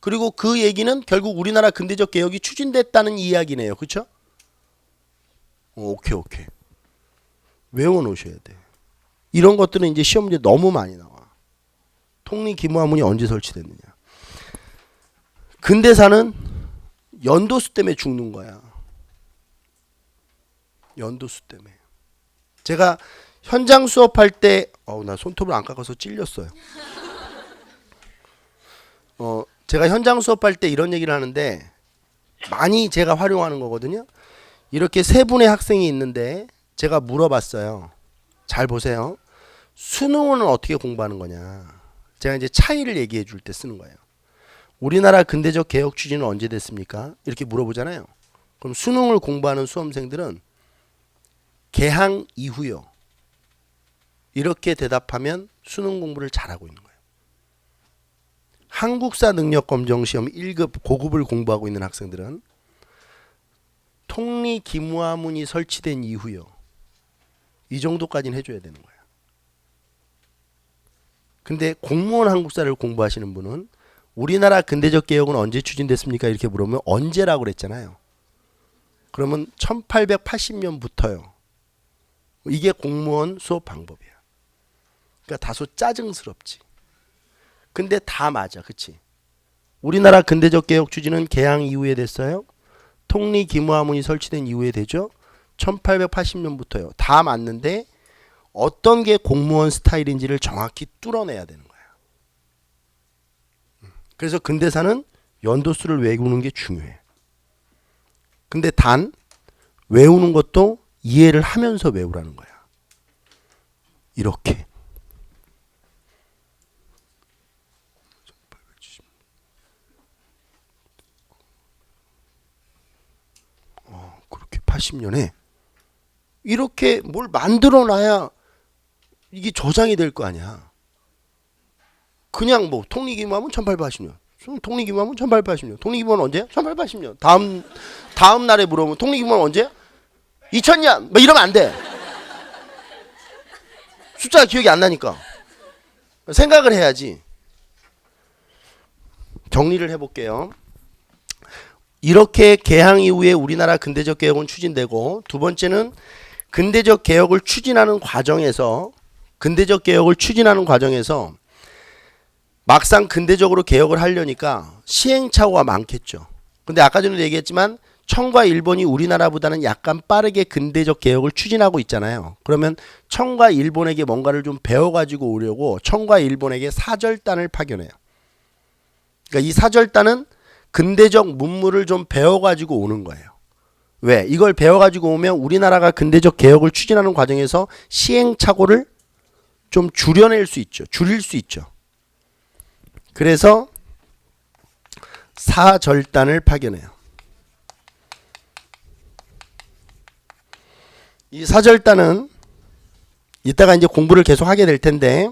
그리고 그 얘기는 결국 우리나라 근대적 개혁이 추진됐다는 이야기네요. 그쵸? 오케이. 외워 놓으셔야 돼. 이런 것들은 이제 시험 문제 너무 많이 나와. 통리기무아문이 언제 설치됐느냐. 근대사는 연도수 때문에 죽는 거야. 연도수 때문에. 제가 현장 수업할 때 나 손톱을 안 깎아서 찔렸어요. 제가 현장 수업할 때 이런 얘기를 하는데 많이 제가 활용하는 거거든요. 이렇게 세 분의 학생이 있는데 제가 물어봤어요. 잘 보세요. 수능은 어떻게 공부하는 거냐. 제가 이제 차이를 얘기해 줄 때 쓰는 거예요. 우리나라 근대적 개혁 추진은 언제 됐습니까? 이렇게 물어보잖아요. 그럼 수능을 공부하는 수험생들은 개항 이후요. 이렇게 대답하면 수능 공부를 잘하고 있는 거예요. 한국사 능력검정 시험 1급 고급을 공부하고 있는 학생들은 통리기무아문이 설치된 이후요. 이 정도까지는 해줘야 되는 거예요. 근데 공무원 한국사를 공부하시는 분은 우리나라 근대적 개혁은 언제 추진됐습니까? 이렇게 물으면 언제라고 그랬잖아요. 그러면 1880년부터요. 이게 공무원 수업 방법이야. 그러니까 다소 짜증스럽지. 근데 다 맞아. 그치? 우리나라 근대적 개혁 추진은 개항 이후에 됐어요. 통리기무화문이 설치된 이후에 되죠. 1880년부터요. 다 맞는데 어떤 게 공무원 스타일인지를 정확히 뚫어내야 되는 거야. 그래서 근대사는 연도수를 외우는 게 중요해. 근데 단 외우는 것도 이해를 하면서 외우라는 거야. 이렇게. 그렇게 80년에 이렇게 뭘 만들어놔야 이게 저장이 될 거 아니야. 그냥 뭐 통리기무화문 1880년. 통리기무화문 1880년. 통리기무화문 언제야? 1880년. 다음 날에 물어보면 통리기무화문 언제야? 2000년. 뭐 이러면 안 돼. 숫자가 기억이 안 나니까. 생각을 해야지. 정리를 해볼게요. 이렇게 개항 이후에 우리나라 근대적 개혁은 추진되고, 두 번째는 근대적 개혁을 추진하는 과정에서 막상 근대적으로 개혁을 하려니까 시행착오가 많겠죠. 근데 아까 전에도 얘기했지만 청과 일본이 우리나라보다는 약간 빠르게 근대적 개혁을 추진하고 있잖아요. 그러면 청과 일본에게 뭔가를 좀 배워가지고 오려고 청과 일본에게 사절단을 파견해요. 그러니까 이 사절단은 근대적 문물을 좀 배워가지고 오는 거예요. 왜? 이걸 배워가지고 오면 우리나라가 근대적 개혁을 추진하는 과정에서 시행착오를 좀 줄일 수 있죠. 그래서 사절단을 파견해요. 이 사절단은 이따가 이제 공부를 계속 하게 될 텐데,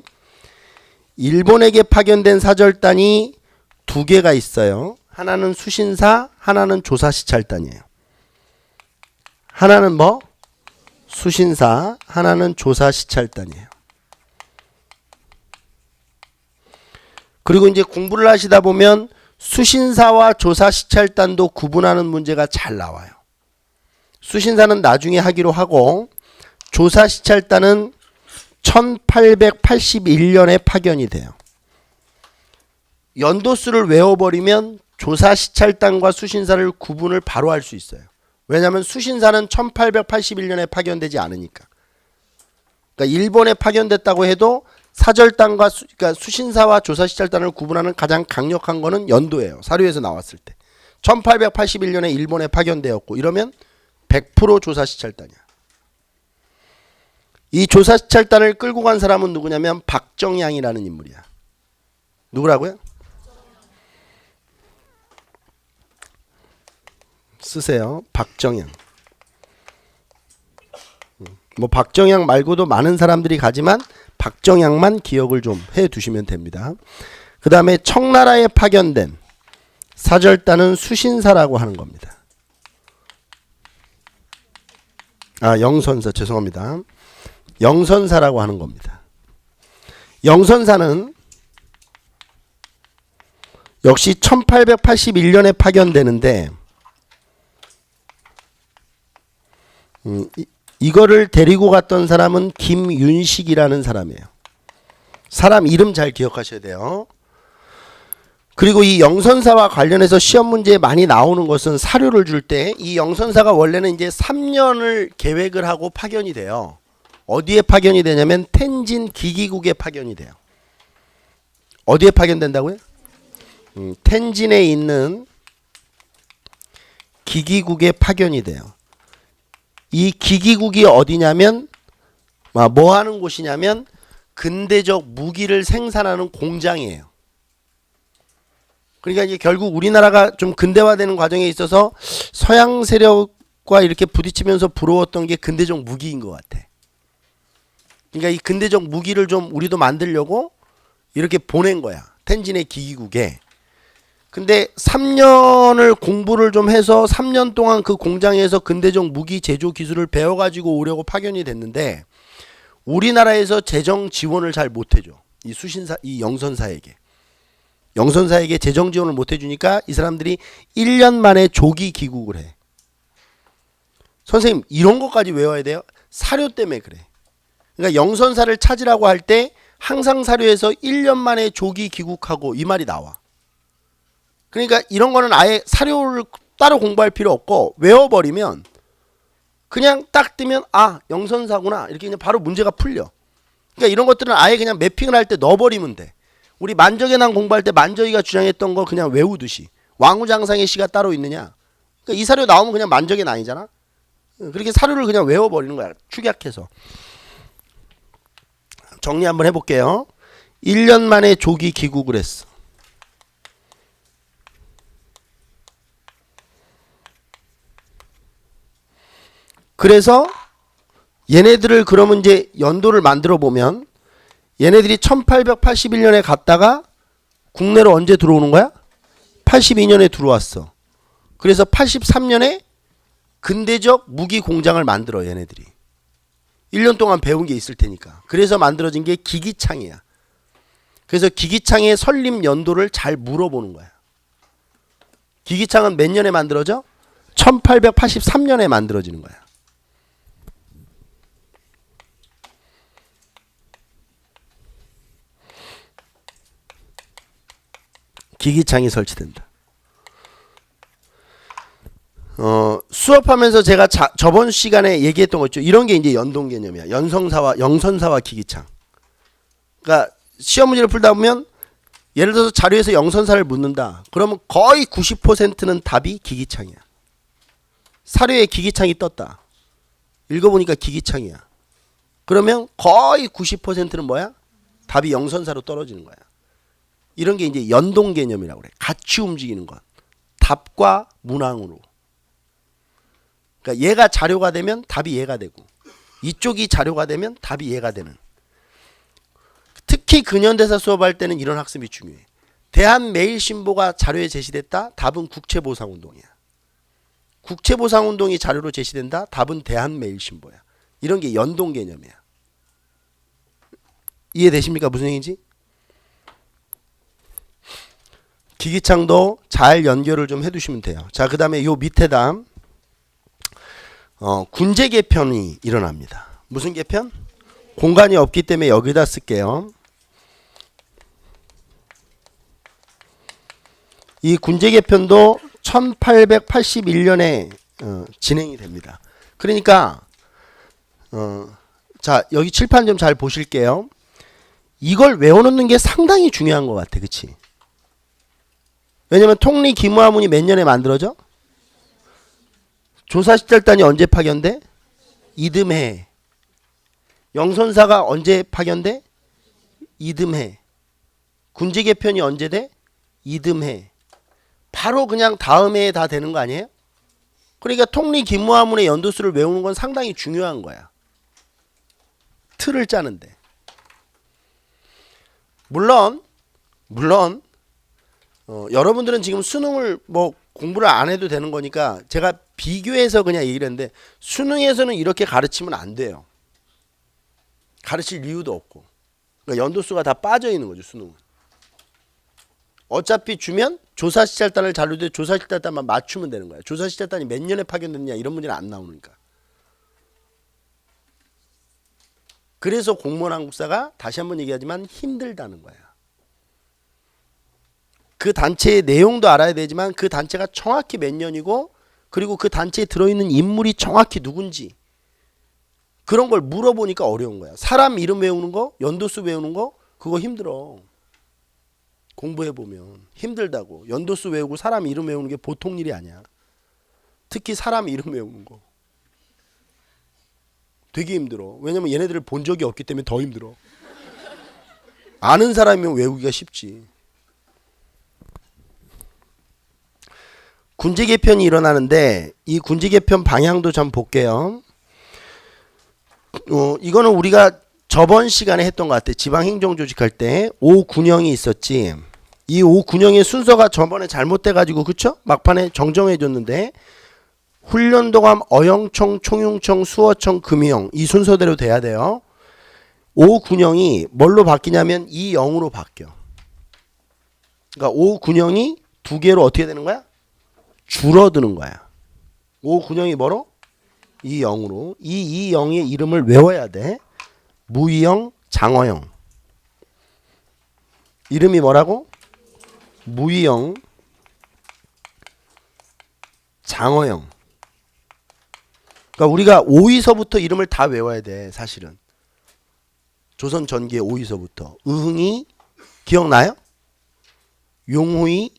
일본에게 파견된 사절단이 두 개가 있어요. 하나는 수신사, 하나는 조사시찰단이에요. 하나는 뭐? 수신사, 하나는 조사시찰단이에요. 그리고 이제 공부를 하시다 보면 수신사와 조사시찰단도 구분하는 문제가 잘 나와요. 수신사는 나중에 하기로 하고, 조사시찰단은 1881년에 파견이 돼요. 연도수를 외워버리면 조사시찰단과 수신사를 구분을 바로 할 수 있어요. 왜냐하면 수신사는 1881년에 파견되지 않으니까. 그러니까 일본에 파견됐다고 해도 사절단과 그러니까 수신사와 조사시찰단을 구분하는 가장 강력한 거는 연도예요. 사료에서 나왔을 때. 1881년에 일본에 파견되었고, 이러면 100% 조사시찰단이야. 이 조사시찰단을 끌고 간 사람은 누구냐면 박정양이라는 인물이야. 누구라고요? 쓰세요. 박정양. 뭐 박정양 말고도 많은 사람들이 가지만 박정양만 기억을 좀 해두시면 됩니다. 그 다음에 청나라에 파견된 사절단은 수신사라고 하는 겁니다. 영선사, 죄송합니다. 영선사라고 하는 겁니다. 영선사는 역시 1881년에 파견되는데, 이거를 데리고 갔던 사람은 김윤식이라는 사람이에요. 사람 이름 잘 기억하셔야 돼요. 그리고 이 영선사와 관련해서 시험 문제에 많이 나오는 것은 사료를 줄 때 이 영선사가 원래는 이제 3년을 계획을 하고 파견이 돼요. 어디에 파견이 되냐면 텐진 기기국에 파견이 돼요. 어디에 파견된다고요? 텐진에 있는 기기국에 파견이 돼요. 이 기기국이 어디냐면 뭐 하는 곳이냐면 근대적 무기를 생산하는 공장이에요. 그러니까 이제 결국 우리나라가 좀 근대화되는 과정에 있어서 서양 세력과 이렇게 부딪히면서 부러웠던 게 근대적 무기인 것 같아. 그러니까 이 근대적 무기를 좀 우리도 만들려고 이렇게 보낸 거야. 텐진의 기기국에. 근데 3년을 공부를 좀 해서 3년 동안 그 공장에서 근대적 무기 제조 기술을 배워가지고 오려고 파견이 됐는데, 우리나라에서 재정 지원을 잘 못해줘. 이 수신사, 이 영선사에게. 영선사에게 재정 지원을 못 해주니까 이 사람들이 1년 만에 조기 귀국을 해. 선생님 이런 것까지 외워야 돼요? 사료 때문에 그래. 그러니까 영선사를 찾으라고 할 때 항상 사료에서 1년 만에 조기 귀국하고 이 말이 나와. 그러니까 이런 거는 아예 사료를 따로 공부할 필요 없고 외워버리면 그냥 딱 뜨면 아 영선사구나 이렇게 그냥 바로 문제가 풀려. 그러니까 이런 것들은 아예 그냥 매핑을 할 때 넣어버리면 돼. 우리 만적의 난 공부할 때 만적이가 주장했던 거 그냥 외우듯이 왕후장상의 시가 따로 있느냐. 그러니까 이 사료 나오면 그냥 만적의 난이잖아. 그렇게 사료를 그냥 외워버리는 거야. 축약해서. 정리 한번 해볼게요. 1년 만에 조기 귀국을 했어. 그래서 얘네들을 그러면 이제 연도를 만들어 보면 얘네들이 1881년에 갔다가 국내로 언제 들어오는 거야? 82년에 들어왔어. 그래서 83년에 근대적 무기 공장을 만들어 얘네들이. 1년 동안 배운 게 있을 테니까. 그래서 만들어진 게 기기창이야. 그래서 기기창의 설립 연도를 잘 물어보는 거야. 기기창은 몇 년에 만들어져? 1883년에 만들어지는 거야. 기기창이 설치된다. 수업하면서 제가 저번 시간에 얘기했던 거 있죠. 이런 게 이제 연동 개념이야. 영선사와 기기창. 그러니까 시험 문제를 풀다 보면 예를 들어서 자료에서 영선사를 묻는다. 그러면 거의 90%는 답이 기기창이야. 사료에 기기창이 떴다. 읽어보니까 기기창이야. 그러면 거의 90%는 뭐야? 답이 영선사로 떨어지는 거야. 이런 게 이제 연동 개념이라고 그래. 같이 움직이는 것. 답과 문항으로. 그러니까 얘가 자료가 되면 답이 얘가 되고 이쪽이 자료가 되면 답이 얘가 되는. 특히 근현대사 수업할 때는 이런 학습이 중요해. 대한매일신보가 자료에 제시됐다. 답은 국채보상운동이야. 국채보상운동이 자료로 제시된다. 답은 대한매일신보야. 이런 게 연동 개념이야. 이해되십니까? 무슨 얘기인지? 기기창도 잘 연결을 좀 해두시면 돼요. 자, 그 다음에 요 밑에다 군제 개편이 일어납니다. 무슨 개편? 공간이 없기 때문에 여기다 쓸게요. 이 군제 개편도 1881년에 진행이 됩니다. 그러니까 자 여기 칠판 좀 잘 보실게요. 이걸 외워놓는 게 상당히 중요한 것 같아. 그치? 왜냐면 통리 기무화문이 몇 년에 만들어져? 조사시절단이 언제 파견돼? 이듬해. 영선사가 언제 파견돼? 이듬해. 군제개편이 언제 돼? 이듬해. 바로 그냥 다음 해에 다 되는 거 아니에요? 그러니까 통리 기무화문의 연도수를 외우는 건 상당히 중요한 거야. 틀을 짜는데. 물론 여러분들은 지금 수능을 뭐 공부를 안 해도 되는 거니까 제가 비교해서 그냥 얘기를 했는데 수능에서는 이렇게 가르치면 안 돼요. 가르칠 이유도 없고. 그러니까 연도수가 다 빠져 있는 거죠, 수능은. 어차피 주면 조사시찰단을 자료대 조사시찰단만 맞추면 되는 거야. 조사시찰단이 몇 년에 파견됐냐 이런 문제는 안 나오니까. 그래서 공무원 한국사가 다시 한번 얘기하지만 힘들다는 거야. 그 단체의 내용도 알아야 되지만 그 단체가 정확히 몇 년이고 그리고 그 단체에 들어있는 인물이 정확히 누군지 그런 걸 물어보니까 어려운 거야. 사람 이름 외우는 거, 연도수 외우는 거 그거 힘들어. 공부해보면 힘들다고. 연도수 외우고 사람 이름 외우는 게 보통 일이 아니야. 특히 사람 이름 외우는 거 되게 힘들어. 왜냐면 얘네들을 본 적이 없기 때문에 더 힘들어. 아는 사람이면 외우기가 쉽지. 군제 개편이 일어나는데 이 군제 개편 방향도 좀 볼게요. 이거는 우리가 저번 시간에 했던 것 같아. 지방행정 조직할 때 5군형이 있었지. 이 5군형의 순서가 저번에 잘못돼가지고 그쵸? 막판에 정정해줬는데 훈련도감, 어영청, 총용청, 수어청, 금이형 이 순서대로 돼야 돼요. 5군형이 뭘로 바뀌냐면 이 0으로 바뀌어. 그러니까 오군형이 두 개로 어떻게 되는 거야? 줄어드는 거야. 오군형이 뭐로? 이영으로. 이 영의 이름을 외워야 돼. 무이영, 장어영. 이름이 뭐라고? 무이영, 장어영. 그러니까 우리가 오이서부터 이름을 다 외워야 돼. 사실은. 조선 전기의 오이서부터. 의흥이 기억나요? 용호이,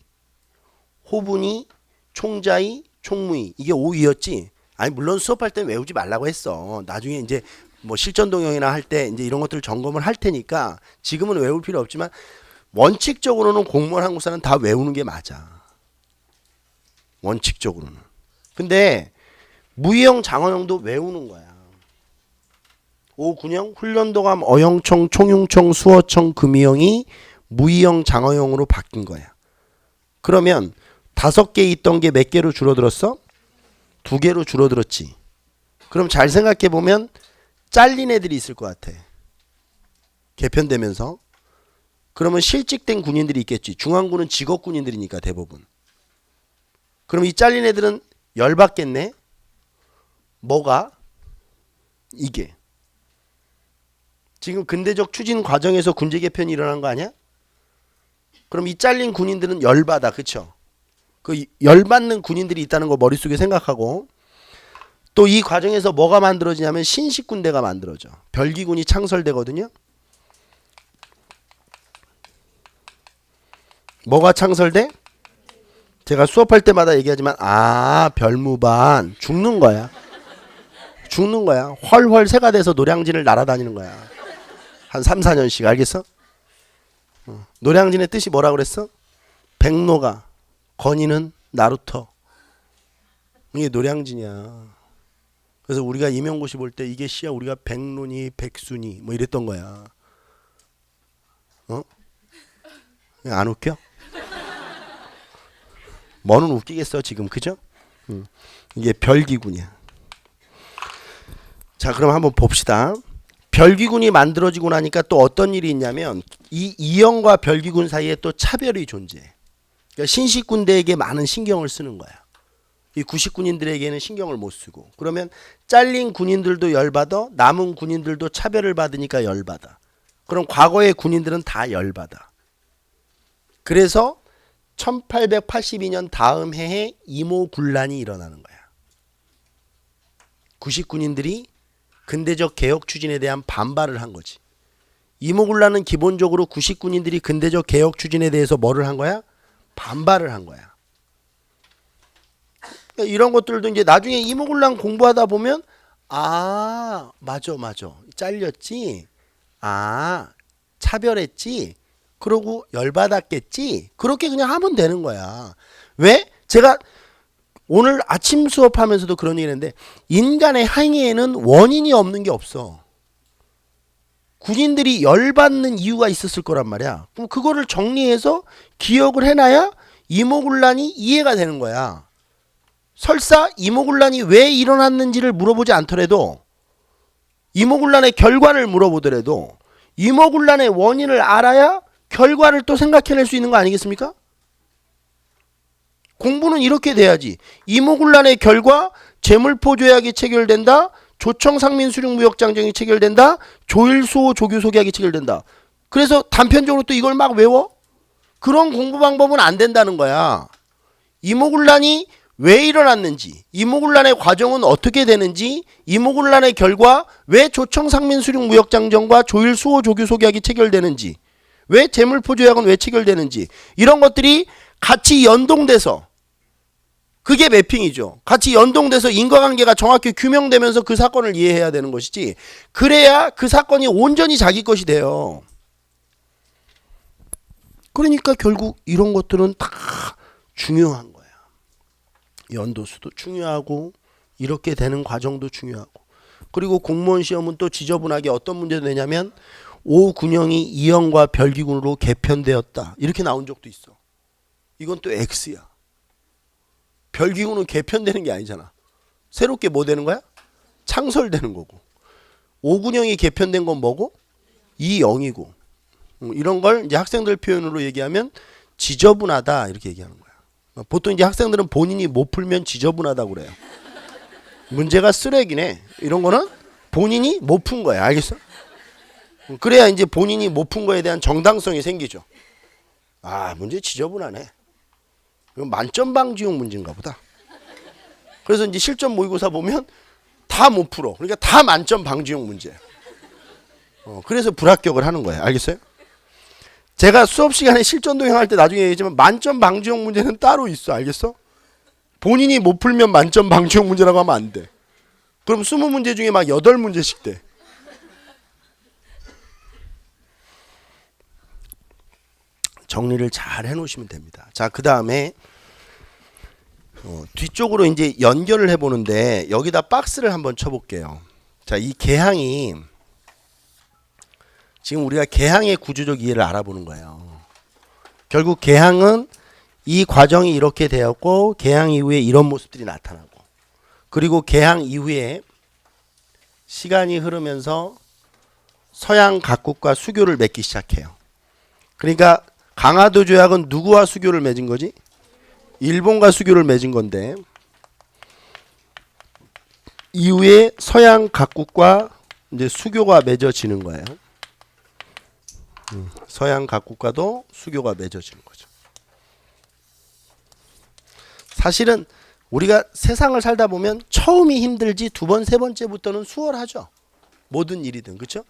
호분이, 총자이, 총무이. 이게 오이였지. 아니 물론 수업할 때 외우지 말라고 했어. 나중에 이제 뭐 실전동영이나 할 때 이제 이런 것들을 점검을 할 테니까 지금은 외울 필요 없지만 원칙적으로는 공무원 한국사는 다 외우는 게 맞아. 원칙적으로는. 근데 무이영, 장어영도 외우는 거야. 오군형, 훈련도감, 어영청, 총융청, 수어청, 금이영이 무이영, 장어영으로 바뀐 거야. 그러면 5개 있던 게 몇 개로 줄어들었어? 2개로 줄어들었지. 그럼 잘 생각해 보면 잘린 애들이 있을 것 같아. 개편되면서. 그러면 실직된 군인들이 있겠지. 중앙군은 직업 군인들이니까 대부분. 그럼 이 잘린 애들은 열받겠네. 뭐가? 이게. 지금 근대적 추진 과정에서 군제 개편이 일어난 거 아니야? 그럼 이 잘린 군인들은 열받아. 그쵸? 그 열받는 군인들이 있다는 거 머릿속에 생각하고 또 이 과정에서 뭐가 만들어지냐면 신식군대가 만들어져. 별기군이 창설되거든요. 뭐가 창설돼? 제가 수업할 때마다 얘기하지만 별무반 죽는 거야. 죽는 거야. 훨훨 새가 돼서 노량진을 날아다니는 거야. 한 3, 4년씩 알겠어? 노량진의 뜻이 뭐라 그랬어? 백로가 건이는 나루터. 이게 노량진이야. 그래서 우리가 임용고시 볼 때 이게 씨야 우리가 백론이 백순이 뭐 이랬던 거야. 안 웃겨? 뭐는 웃기겠어 지금 그죠? 이게 별기군이야. 자 그럼 한번 봅시다. 별기군이 만들어지고 나니까 또 어떤 일이 있냐면 이 이영과 별기군 사이에 또 차별이 존재해. 그러니까 신식군대에게 많은 신경을 쓰는 거야. 이 구식군인들에게는 신경을 못 쓰고. 그러면 잘린 군인들도 열받아. 남은 군인들도 차별을 받으니까 열받아. 그럼 과거의 군인들은 다 열받아. 그래서 1882년 다음 해에 이모군란이 일어나는 거야. 구식군인들이 근대적 개혁 추진에 대한 반발을 한 거지. 이모군란은 기본적으로 구식군인들이 근대적 개혁 추진에 대해서 뭐를 한 거야? 반발을 한 거야. 그러니까 이런 것들도 이제 나중에 이모군란 공부하다 보면 맞아 잘렸지. 차별했지. 그러고 열받았겠지. 그렇게 그냥 하면 되는 거야. 왜? 제가 오늘 아침 수업하면서도 그런 얘기 했는데 인간의 행위에는 원인이 없는 게 없어. 군인들이 열받는 이유가 있었을 거란 말이야. 그럼 그거를 정리해서 기억을 해놔야 이모군란이 이해가 되는 거야. 설사 이모군란이 왜 일어났는지를 물어보지 않더라도 이모군란의 결과를 물어보더라도 이모군란의 원인을 알아야 결과를 또 생각해낼 수 있는 거 아니겠습니까? 공부는 이렇게 돼야지. 이모군란의 결과 제물포 조약이 체결된다. 조청 상민 수륙 무역 장정이 체결된다. 조일 수호 조교 소개학이 체결된다. 그래서 단편적으로 또 이걸 막 외워? 그런 공부 방법은 안 된다는 거야. 이모군란이 왜 일어났는지, 이모군란의 과정은 어떻게 되는지, 이모군란의 결과 왜 조청 상민 수륙 무역 장정과 조일 수호 조교 소개학이 체결되는지, 왜 제물포 조약은 왜 체결되는지 이런 것들이 같이 연동돼서 그게 매핑이죠. 같이 연동돼서 인과관계가 정확히 규명되면서 그 사건을 이해해야 되는 것이지. 그래야 그 사건이 온전히 자기 것이 돼요. 그러니까 결국 이런 것들은 다 중요한 거야. 연도수도 중요하고 이렇게 되는 과정도 중요하고. 그리고 공무원 시험은 또 지저분하게 어떤 문제도 내냐면 오군형이 이영과 별기군으로 개편되었다. 이렇게 나온 적도 있어. 이건 또 X야. 별기군은 개편되는 게 아니잖아. 새롭게 뭐 되는 거야? 창설되는 거고. 오군형이 개편된 건 뭐고? 이영이고. 이런 걸 이제 학생들 표현으로 얘기하면 지저분하다 이렇게 얘기하는 거야. 보통 이제 학생들은 본인이 못 풀면 지저분하다고 그래요. 문제가 쓰레기네. 이런 거는 본인이 못 푼 거야. 알겠어? 그래야 이제 본인이 못 푼 거에 대한 정당성이 생기죠. 아, 문제 지저분하네. 이건 만점 방지용 문제인가 보다. 그래서 이제 실전 모의고사 보면 다 못 풀어. 그러니까 다 만점 방지용 문제야. 그래서 불합격을 하는 거예요. 알겠어요? 제가 수업 시간에 실전 도형할 때 나중에 얘기했지만 만점 방지용 문제는 따로 있어. 알겠어? 본인이 못 풀면 만점 방지용 문제라고 하면 안 돼. 그럼 20문제 중에 막 8문제씩 돼. 정리를 잘 해놓으시면 됩니다. 자, 그 다음에 뒤쪽으로 이제 연결을 해보는데 여기다 박스를 한번 쳐볼게요. 자, 이 개항이 지금 우리가 개항의 구조적 이해를 알아보는 거예요. 결국 개항은 이 과정이 이렇게 되었고 개항 이후에 이런 모습들이 나타나고 그리고 개항 이후에 시간이 흐르면서 서양 각국과 수교를 맺기 시작해요. 그러니까 강화도 조약은 누구와 수교를 맺은 거지? 일본과 수교를 맺은 건데 이후에 서양 각국과 이제 수교가 맺어지는 거예요. 서양 각국과도 수교가 맺어지는 거죠. 사실은 우리가 세상을 살다 보면 처음이 힘들지 두 번, 세 번째부터는 수월하죠. 모든 일이든. 그렇죠?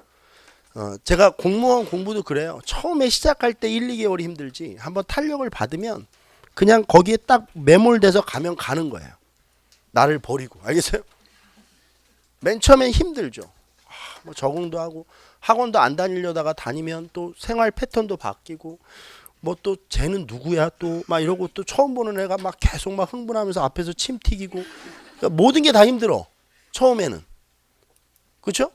제가 공무원 공부도 그래요. 처음에 시작할 때 1, 2개월이 힘들지 한번 탄력을 받으면 그냥 거기에 딱 매몰돼서 가면 가는 거예요. 나를 버리고. 알겠어요? 맨 처음엔 힘들죠. 뭐 적응도 하고 학원도 안 다니려다가 다니면 또 생활 패턴도 바뀌고 뭐 또 쟤는 누구야 또 막 이러고 또 처음 보는 애가 막 계속 막 흥분하면서 앞에서 침 튀기고 그러니까 모든 게 다 힘들어. 처음에는. 그렇죠?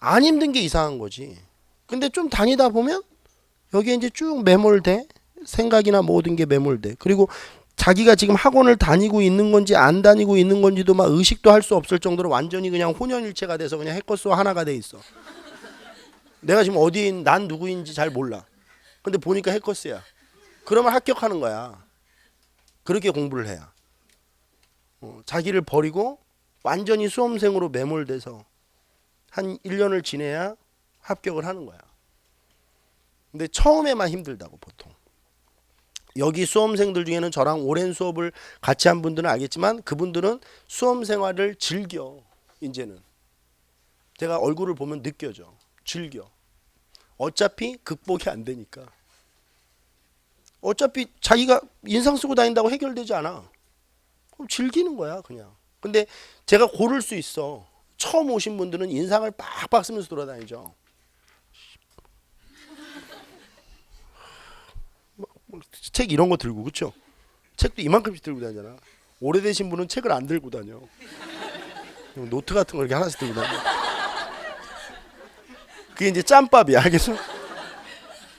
안 힘든 게 이상한 거지. 근데 좀 다니다 보면 여기에 이제 쭉 매몰돼. 생각이나 모든 게 매몰돼. 그리고 자기가 지금 학원을 다니고 있는 건지 안 다니고 있는 건지도 막 의식도 할 수 없을 정도로 완전히 그냥 혼연일체가 돼서 그냥 해커스 하나가 돼 있어. 내가 지금 어디인 난 누구인지 잘 몰라. 근데 보니까 해커스야. 그러면 합격하는 거야. 그렇게 공부를 해야. 자기를 버리고 완전히 수험생으로 매몰돼서 한 1년을 지내야 합격을 하는 거야. 근데 처음에만 힘들다고 보통. 여기 수험생들 중에는 저랑 오랜 수업을 같이 한 분들은 알겠지만 그분들은 수험 생활을 즐겨. 이제는. 제가 얼굴을 보면 느껴져. 즐겨. 어차피 극복이 안 되니까. 어차피 자기가 인상 쓰고 다닌다고 해결되지 않아. 그럼 즐기는 거야 그냥. 근데 제가 고를 수 있어. 처음 오신 분들은 인상을 빡빡 쓰면서 돌아다니죠. 책 이런 거 들고 그렇죠? 책도 이만큼씩 들고 다니잖아. 오래되신 분은 책을 안 들고 다녀. 노트 같은 거 이렇게 하나씩 들고 다녀. 그게 이제 짬밥이야. 알겠어?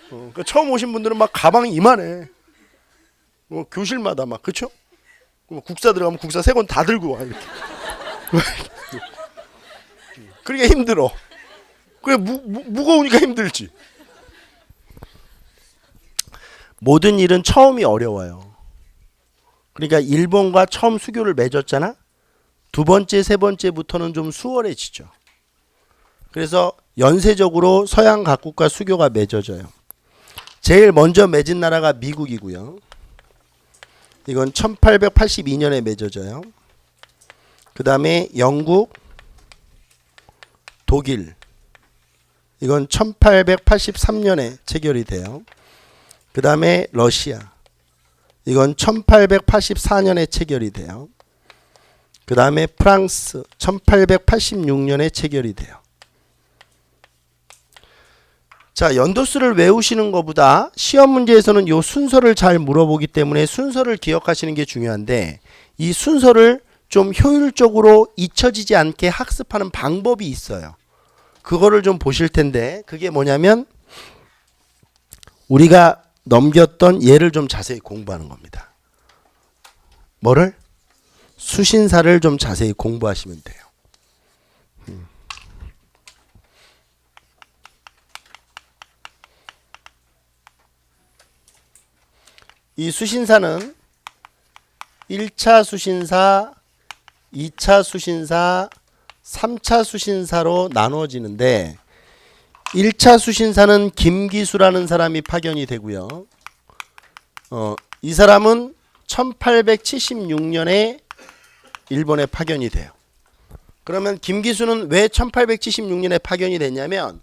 그러니까 처음 오신 분들은 막 가방이 이만해. 교실마다 막 그렇죠? 국사 들어가면 국사 3권 다 들고 와 이렇게. 그러니까 힘들어. 그래 무거우니까 힘들지. 모든 일은 처음이 어려워요. 그러니까 일본과 처음 수교를 맺었잖아. 두 번째, 세 번째부터는 좀 수월해지죠. 그래서 연쇄적으로 서양 각국과 수교가 맺어져요. 제일 먼저 맺은 나라가 미국이고요. 이건 1882년에 맺어져요. 그 다음에 영국, 독일. 이건 1883년에 체결이 돼요. 그 다음에 러시아. 이건 1884년에 체결이 돼요. 그 다음에 프랑스 1886년에 체결이 돼요. 자, 연도수를 외우시는 것보다 시험 문제에서는 이 순서를 잘 물어보기 때문에 순서를 기억하시는 게 중요한데 이 순서를 좀 효율적으로 잊혀지지 않게 학습하는 방법이 있어요. 그거를 좀 보실 텐데 그게 뭐냐면 우리가 넘겼던 예를 좀 자세히 공부하는 겁니다. 뭐를? 수신사를 좀 자세히 공부하시면 돼요. 이 수신사는 1차 수신사, 2차 수신사, 3차 수신사로 나누어지는데 1차 수신사는 김기수라는 사람이 파견이 되고요. 이 사람은 1876년에 일본에 파견이 돼요. 그러면 김기수는 왜 1876년에 파견이 됐냐면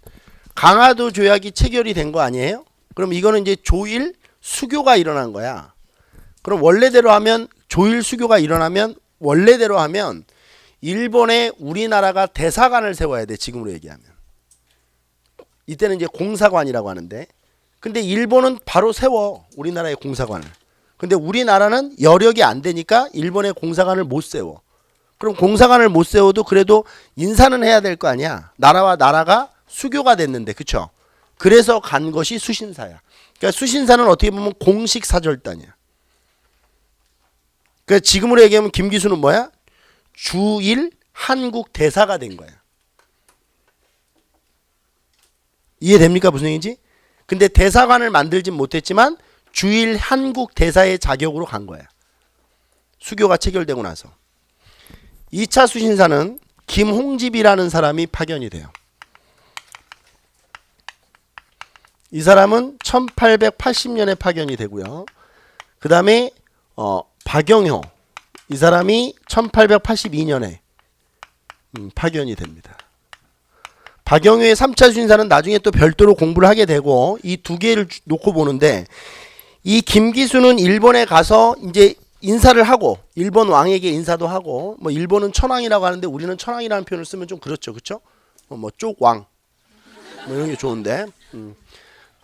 강화도 조약이 체결이 된 거 아니에요? 그럼 이거는 이제 조일 수교가 일어난 거야. 그럼 원래대로 하면 조일 수교가 일어나면 원래대로 하면 일본에 우리나라가 대사관을 세워야 돼. 지금으로 얘기하면. 이때는 이제 공사관이라고 하는데 근데 일본은 바로 세워. 우리나라의 공사관을. 근데 우리나라는 여력이 안 되니까 일본의 공사관을 못 세워. 그럼 공사관을 못 세워도 그래도 인사는 해야 될 거 아니야. 나라와 나라가 수교가 됐는데 그쵸? 그래서 간 것이 수신사야. 그러니까 수신사는 어떻게 보면 공식 사절단이야. 그러니까 지금으로 얘기하면 김기수는 뭐야? 주일 한국 대사가 된 거야. 이해됩니까? 무슨 얘기인지? 근데 대사관을 만들진 못했지만 주일 한국 대사의 자격으로 간 거야. 수교가 체결되고 나서. 2차 수신사는 김홍집이라는 사람이 파견이 돼요. 이 사람은 1880년에 파견이 되고요. 그 다음에 박영효 이 사람이 1882년에 파견이 됩니다. 박영효의 3차 수신사는 나중에 또 별도로 공부를 하게 되고 이 두 개를 놓고 보는데 이 김기수는 일본에 가서 이제 인사를 하고 일본 왕에게 인사도 하고 뭐 일본은 천황이라고 하는데 우리는 천황이라는 표현을 쓰면 좀 그렇죠. 그렇죠? 뭐 쪽왕 뭐 이런 게 좋은데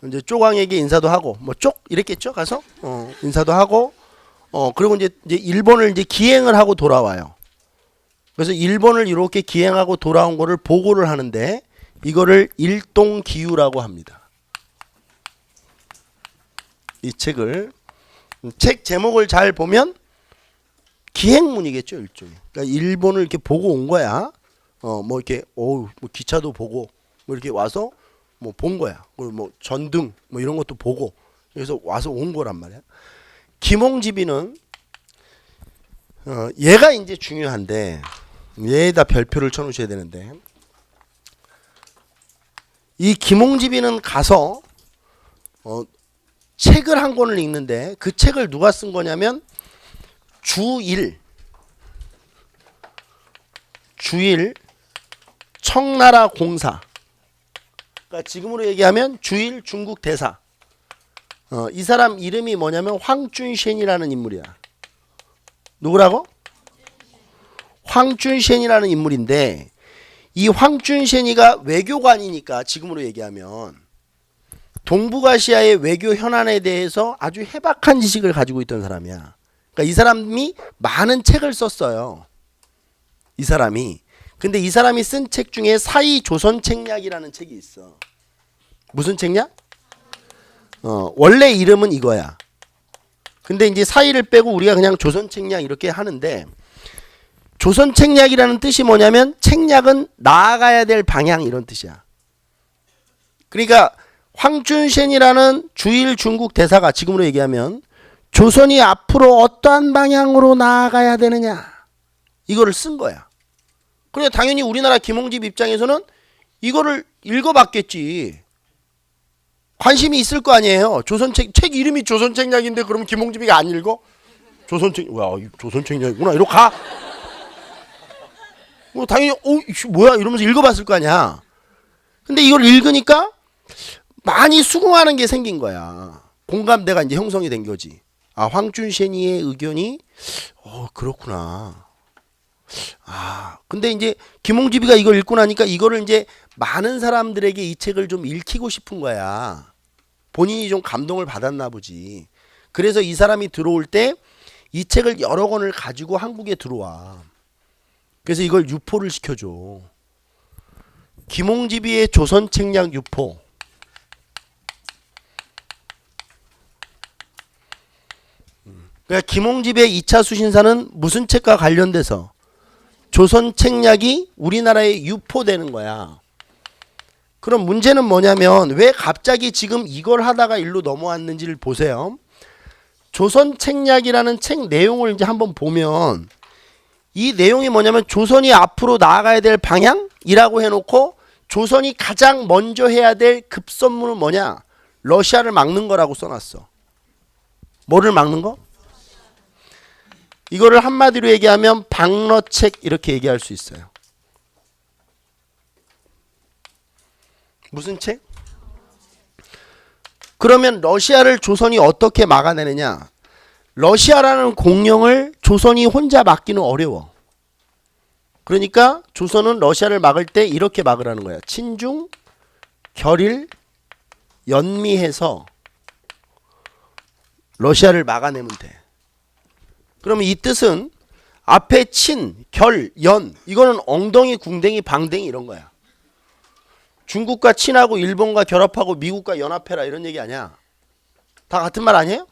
이제 쪽왕에게 인사도 하고 뭐 쪽 이랬겠죠. 가서 인사도 하고 그리고 이제 일본을 이제 기행을 하고 돌아와요. 그래서 일본을 이렇게 기행하고 돌아온 거를 보고를 하는데 이거를 일동기유라고 합니다. 이 책을 책 제목을 잘 보면 기행문이겠죠. 일종의. 그러니까 일본을 이렇게 보고 온 거야. 뭐 이렇게 뭐 기차도 보고 뭐 이렇게 와서 뭐 본 거야. 그리고 뭐 전등 뭐 이런 것도 보고 그래서 와서 온 거란 말이야. 김홍집이는 얘가 이제 중요한데 얘에다 별표를 쳐놓으셔야 되는데 이 김홍집이는 가서 책을 한 권을 읽는데 그 책을 누가 쓴 거냐면 주일 청나라 공사 그러니까 지금으로 얘기하면 주일 중국 대사 이 사람 이름이 뭐냐면 황준셴이라는 인물이야. 누구라고? 황준셴이라는 인물인데 이 황준셴이가 외교관이니까 지금으로 얘기하면 동북아시아의 외교 현안에 대해서 아주 해박한 지식을 가지고 있던 사람이야. 그러니까 이 사람이 많은 책을 썼어요. 이 사람이. 근데 이 사람이 쓴 책 중에 사이 조선책략이라는 책이 있어. 무슨 책략? 원래 이름은 이거야. 근데 이제 사이를 빼고 우리가 그냥 조선책략 이렇게 하는데 조선책략이라는 뜻이 뭐냐면 책략은 나아가야 될 방향 이런 뜻이야. 그러니까 황준셴이라는 주일 중국 대사가 지금으로 얘기하면 조선이 앞으로 어떠한 방향으로 나아가야 되느냐 이거를 쓴 거야. 그래 당연히 우리나라 김홍집 입장에서는 이거를 읽어봤겠지. 관심이 있을 거 아니에요. 책 이름이 조선책략인데 그러면 김홍집이가 안 읽어? 조선책략이구나 이러고 가. 당연히 뭐야 이러면서 읽어봤을 거 아니야. 근데 이걸 읽으니까 많이 수긍하는 게 생긴 거야. 공감대가 이제 형성이 된 거지. 아 황준셴이의 의견이 그렇구나. 근데 이제 김홍집이가 이걸 읽고 나니까 이거를 이제 많은 사람들에게 이 책을 좀 읽히고 싶은 거야. 본인이 좀 감동을 받았나 보지. 그래서 이 사람이 들어올 때 이 책을 여러 권을 가지고 한국에 들어와. 그래서 이걸 유포를 시켜줘. 김홍집이의 조선책략 유포. 그러니까 김홍집의 2차 수신사는 무슨 책과 관련돼서 조선책략이 우리나라에 유포되는 거야. 그럼 문제는 뭐냐면 왜 갑자기 지금 이걸 하다가 일로 넘어왔는지를 보세요. 조선 책략이라는 책 내용을 이제 한번 보면 이 내용이 뭐냐면 조선이 앞으로 나아가야 될 방향이라고 해놓고 조선이 가장 먼저 해야 될 급선무는 뭐냐? 러시아를 막는 거라고 써놨어. 뭐를 막는 거? 이거를 한마디로 얘기하면 방러책 이렇게 얘기할 수 있어요. 무슨 책? 그러면 러시아를 조선이 어떻게 막아내느냐? 러시아라는 공룡을 조선이 혼자 막기는 어려워. 그러니까 조선은 러시아를 막을 때 이렇게 막으라는 거야. 친중, 결일, 연미해서 러시아를 막아내면 돼. 그러면 이 뜻은 앞에 친, 결, 연 이거는 엉덩이, 궁뎅이, 방댕이 이런 거야. 중국과 친하고 일본과 결합하고 미국과 연합해라 이런 얘기 아니야. 다 같은 말 아니에요?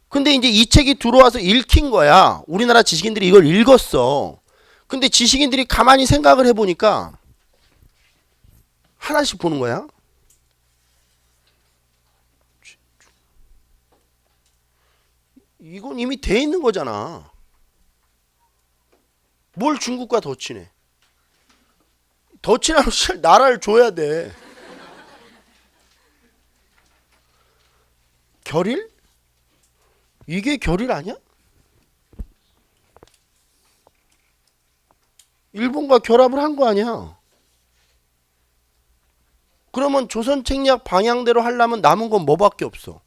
근데 이제 이 책이 들어와서 읽힌 거야. 우리나라 지식인들이 이걸 읽었어. 근데 지식인들이 가만히 생각을 해보니까 하나씩 보는 거야. 이건 이미 돼 있는 거잖아. 뭘 중국과 더 친해? 더 친하면 나라를 줘야 돼. 결일? 이게 결일 아니야? 일본과 결합을 한 거 아니야? 그러면 조선 책략 방향대로 하려면 남은 건 뭐밖에 없어?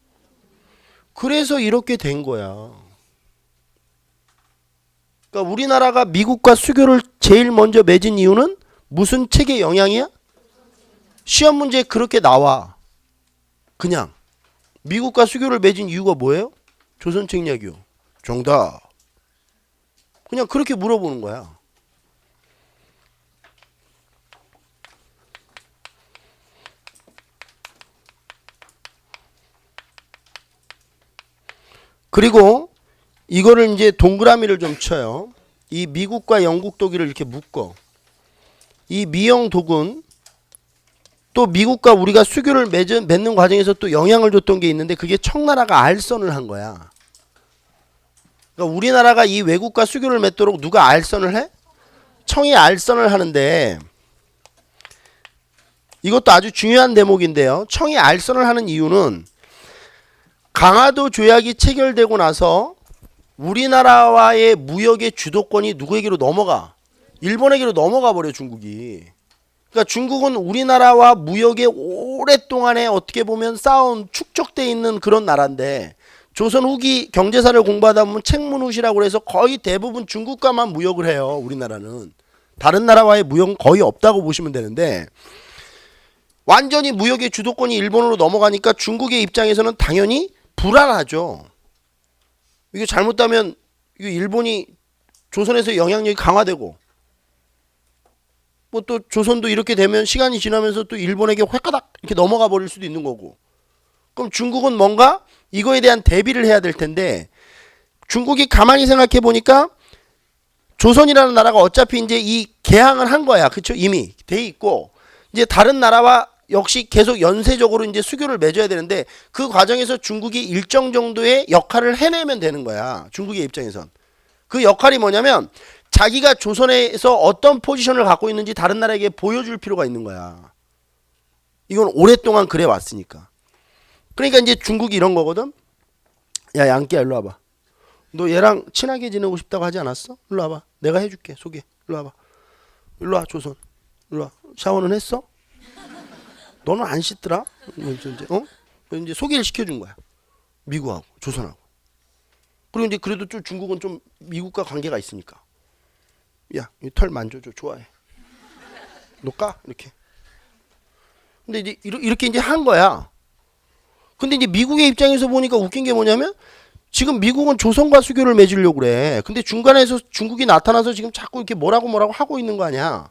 그래서 이렇게 된 거야. 그러니까 우리나라가 미국과 수교를 제일 먼저 맺은 이유는 무슨 책의 영향이야? 시험 문제에 그렇게 나와. 그냥 미국과 수교를 맺은 이유가 뭐예요? 조선 책략이요. 정답. 그냥 그렇게 물어보는 거야. 그리고 이거를 이제 동그라미를 좀 쳐요. 이 미국과 영국 독일을 이렇게 묶어. 이 미영 독은 또 미국과 우리가 수교를 맺는 과정에서 또 영향을 줬던 게 있는데 그게 청나라가 알선을 한 거야. 그러니까 우리나라가 이 외국과 수교를 맺도록 누가 알선을 해? 청이 알선을 하는데 이것도 아주 중요한 대목인데요. 청이 알선을 하는 이유는 강화도 조약이 체결되고 나서 우리나라와의 무역의 주도권이 누구에게로 넘어가? 일본에게로 넘어가 버려 중국이. 그러니까 중국은 우리나라와 무역에 오랫동안에 어떻게 보면 쌓아온 축적돼 있는 그런 나라인데 조선 후기 경제사를 공부하다 보면 책문후시라고 해서 거의 대부분 중국과만 무역을 해요. 우리나라는. 다른 나라와의 무역은 거의 없다고 보시면 되는데 완전히 무역의 주도권이 일본으로 넘어가니까 중국의 입장에서는 당연히 불안하죠. 이게 잘못하면 이거 일본이 조선에서 영향력이 강화되고 뭐 또 조선도 이렇게 되면 시간이 지나면서 또 일본에게 획가닥 이렇게 넘어가 버릴 수도 있는 거고. 그럼 중국은 뭔가 이거에 대한 대비를 해야 될 텐데 중국이 가만히 생각해 보니까 조선이라는 나라가 어차피 이제 이 개항을 한 거야. 그쵸? 이미 돼 있고 이제 다른 나라와 역시 계속 연쇄적으로 이제 수교를 맺어야 되는데 그 과정에서 중국이 일정 정도의 역할을 해내면 되는 거야. 중국의 입장에선. 그 역할이 뭐냐면 자기가 조선에서 어떤 포지션을 갖고 있는지 다른 나라에게 보여줄 필요가 있는 거야. 이건 오랫동안 그래 왔으니까. 그러니까 이제 중국이 이런 거거든. 야 양끼야 일로 와봐. 너 얘랑 친하게 지내고 싶다고 하지 않았어? 일로 와봐. 내가 해줄게 소개. 일로 와봐. 일로 와 조선. 일로 와. 샤워는 했어? 너는 안 씻더라? 어? 이제 소개를 시켜준 거야. 미국하고 조선하고. 그리고 이제 그래도 좀 중국은 좀 미국과 관계가 있으니까. 야, 이 털 만져줘. 좋아해. 너 까? 이렇게. 근데 이제 이렇게 이제 한 거야. 근데 이제 미국의 입장에서 보니까 웃긴 게 뭐냐면 지금 미국은 조선과 수교를 맺으려고 그래. 근데 중간에서 중국이 나타나서 지금 자꾸 이렇게 뭐라고 하고 있는 거 아니야.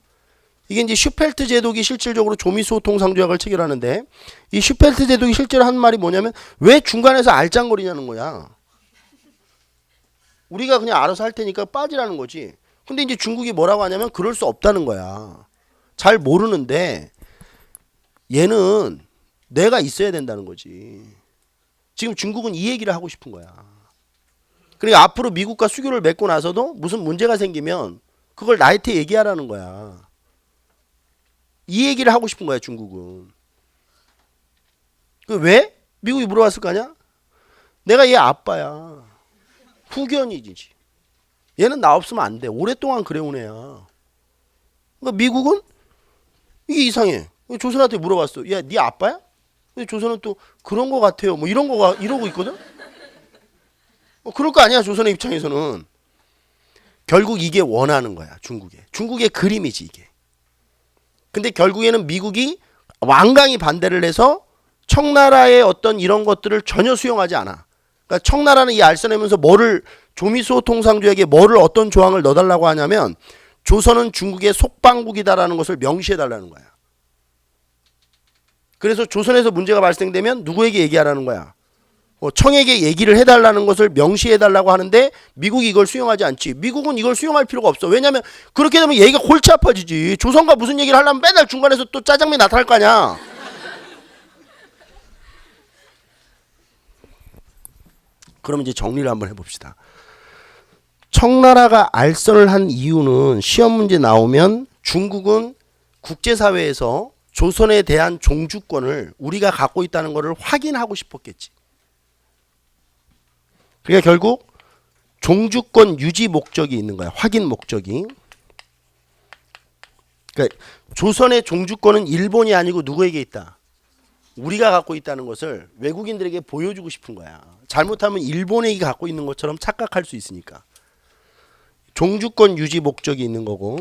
이게 이제 슈펠트 제독이 실질적으로 조미수호통상조약을 체결하는데 이 슈펠트 제독이 실제로 한 말이 뭐냐면 왜 중간에서 알짱거리냐는 거야. 우리가 그냥 알아서 할 테니까 빠지라는 거지. 근데 이제 중국이 뭐라고 하냐면 그럴 수 없다는 거야. 잘 모르는데 얘는 내가 있어야 된다는 거지. 지금 중국은 이 얘기를 하고 싶은 거야. 그러니까 앞으로 미국과 수교를 맺고 나서도 무슨 문제가 생기면 그걸 나한테 얘기하라는 거야. 이 얘기를 하고 싶은 거야, 중국은. 왜? 미국이 물어봤을 거 아니야? 내가 얘 아빠야. 후견이지. 얘는 나 없으면 안 돼. 오랫동안 그래온 애야. 그러니까 미국은 이게 이상해. 조선한테 물어봤어. 야, 네 아빠야? 조선은 또 그런 거 같아요. 뭐 이런 거가 이러고 있거든. 그럴 거 아니야, 조선의 입장에서는. 결국 이게 원하는 거야, 중국에. 중국의 그림이지 이게. 근데 결국에는 미국이 완강히 반대를 해서 청나라의 어떤 이런 것들을 전혀 수용하지 않아. 그러니까 청나라는 이 알선하면서 뭐를 조미소 통상조약에 뭐를 어떤 조항을 넣어달라고 하냐면 조선은 중국의 속방국이다라는 것을 명시해달라는 거야. 그래서 조선에서 문제가 발생되면 누구에게 얘기하라는 거야? 청에게 얘기를 해달라는 것을 명시해달라고 하는데 미국이 이걸 수용하지 않지. 미국은 이걸 수용할 필요가 없어. 왜냐하면 그렇게 되면 얘기가 골치 아파지지. 조선과 무슨 얘기를 하려면 맨날 중간에서 또 짜장면이 나타날 거 아니야. 그럼 이제 정리를 한번 해봅시다. 청나라가 알선을 한 이유는 시험 문제 나오면 중국은 국제사회에서 조선에 대한 종주권을 우리가 갖고 있다는 것을 확인하고 싶었겠지. 그러니까 결국 종주권 유지 목적이 있는 거야. 확인 목적이. 그러니까 조선의 종주권은 일본이 아니고 누구에게 있다? 우리가 갖고 있다는 것을 외국인들에게 보여주고 싶은 거야. 잘못하면 일본에게 갖고 있는 것처럼 착각할 수 있으니까. 종주권 유지 목적이 있는 거고,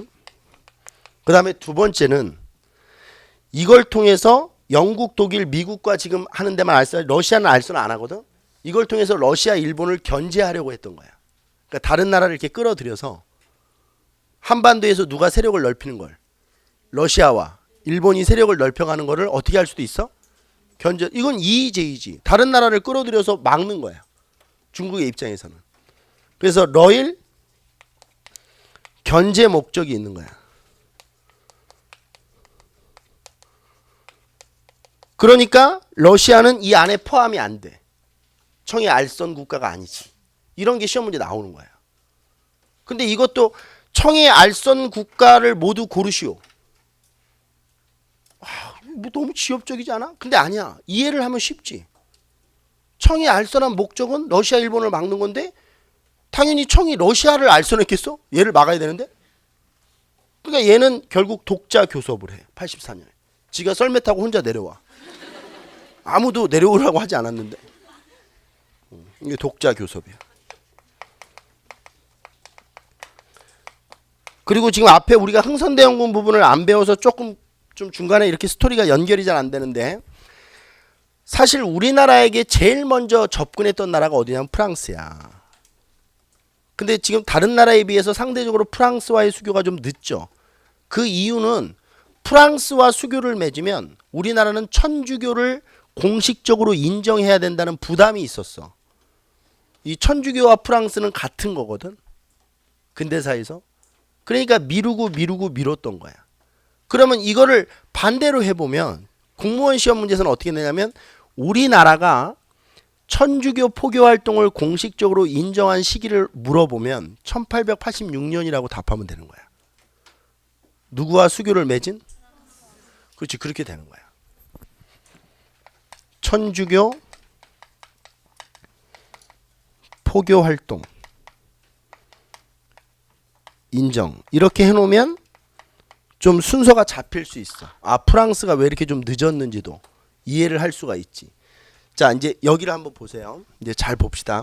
그 다음에 두 번째는 이걸 통해서 영국, 독일, 미국과 지금 하는 데만 알선, 러시아는 알선 안 하거든. 이걸 통해서 러시아, 일본을 견제하려고 했던 거야. 그러니까 다른 나라를 이렇게 끌어들여서 한반도에서 누가 세력을 넓히는 걸, 러시아와 일본이 세력을 넓혀가는 거를 어떻게 할 수도 있어? 견제. 이건 이의제의지. 다른 나라를 끌어들여서 막는 거야, 중국의 입장에서는. 그래서 러일 견제 목적이 있는 거야. 그러니까 러시아는 이 안에 포함이 안 돼. 청의 알선 국가가 아니지. 이런 게 시험 문제 나오는 거야. 근데 이것도 청의 알선 국가를 모두 고르시오. 뭐 너무 지엽적이지 않아? 근데 아니야. 이해를 하면 쉽지. 청이 알선한 목적은 러시아, 일본을 막는 건데 당연히 청이 러시아를 알선했겠어? 얘를 막아야 되는데? 그러니까 얘는 결국 독자 교섭을 해. 84년에. 지가 썰매 타고 혼자 내려와. 아무도 내려오라고 하지 않았는데. 이게 독자 교섭이야. 그리고 지금 앞에 우리가 흥선대원군 부분을 안 배워서 조금 좀 중간에 이렇게 스토리가 연결이 잘 안 되는데, 사실 우리나라에게 제일 먼저 접근했던 나라가 어디냐면 프랑스야. 근데 지금 다른 나라에 비해서 상대적으로 프랑스와의 수교가 좀 늦죠. 그 이유는 프랑스와 수교를 맺으면 우리나라는 천주교를 공식적으로 인정해야 된다는 부담이 있었어. 이 천주교와 프랑스는 같은 거거든, 근대사에서. 그러니까 미뤘던 거야. 그러면 이거를 반대로 해보면 공무원 시험 문제에서는 어떻게 되냐면 우리나라가 천주교 포교 활동을 공식적으로 인정한 시기를 물어보면 1886년이라고 답하면 되는 거야. 누구와 수교를 맺은? 그렇지, 그렇게 되는 거야. 천주교 포교 활동 인정. 이렇게 해놓으면 좀 순서가 잡힐 수 있어. 아, 프랑스가 왜 이렇게 좀 늦었는지도 이해를 할 수가 있지. 자, 이제 여기를 한번 보세요. 이제 잘 봅시다.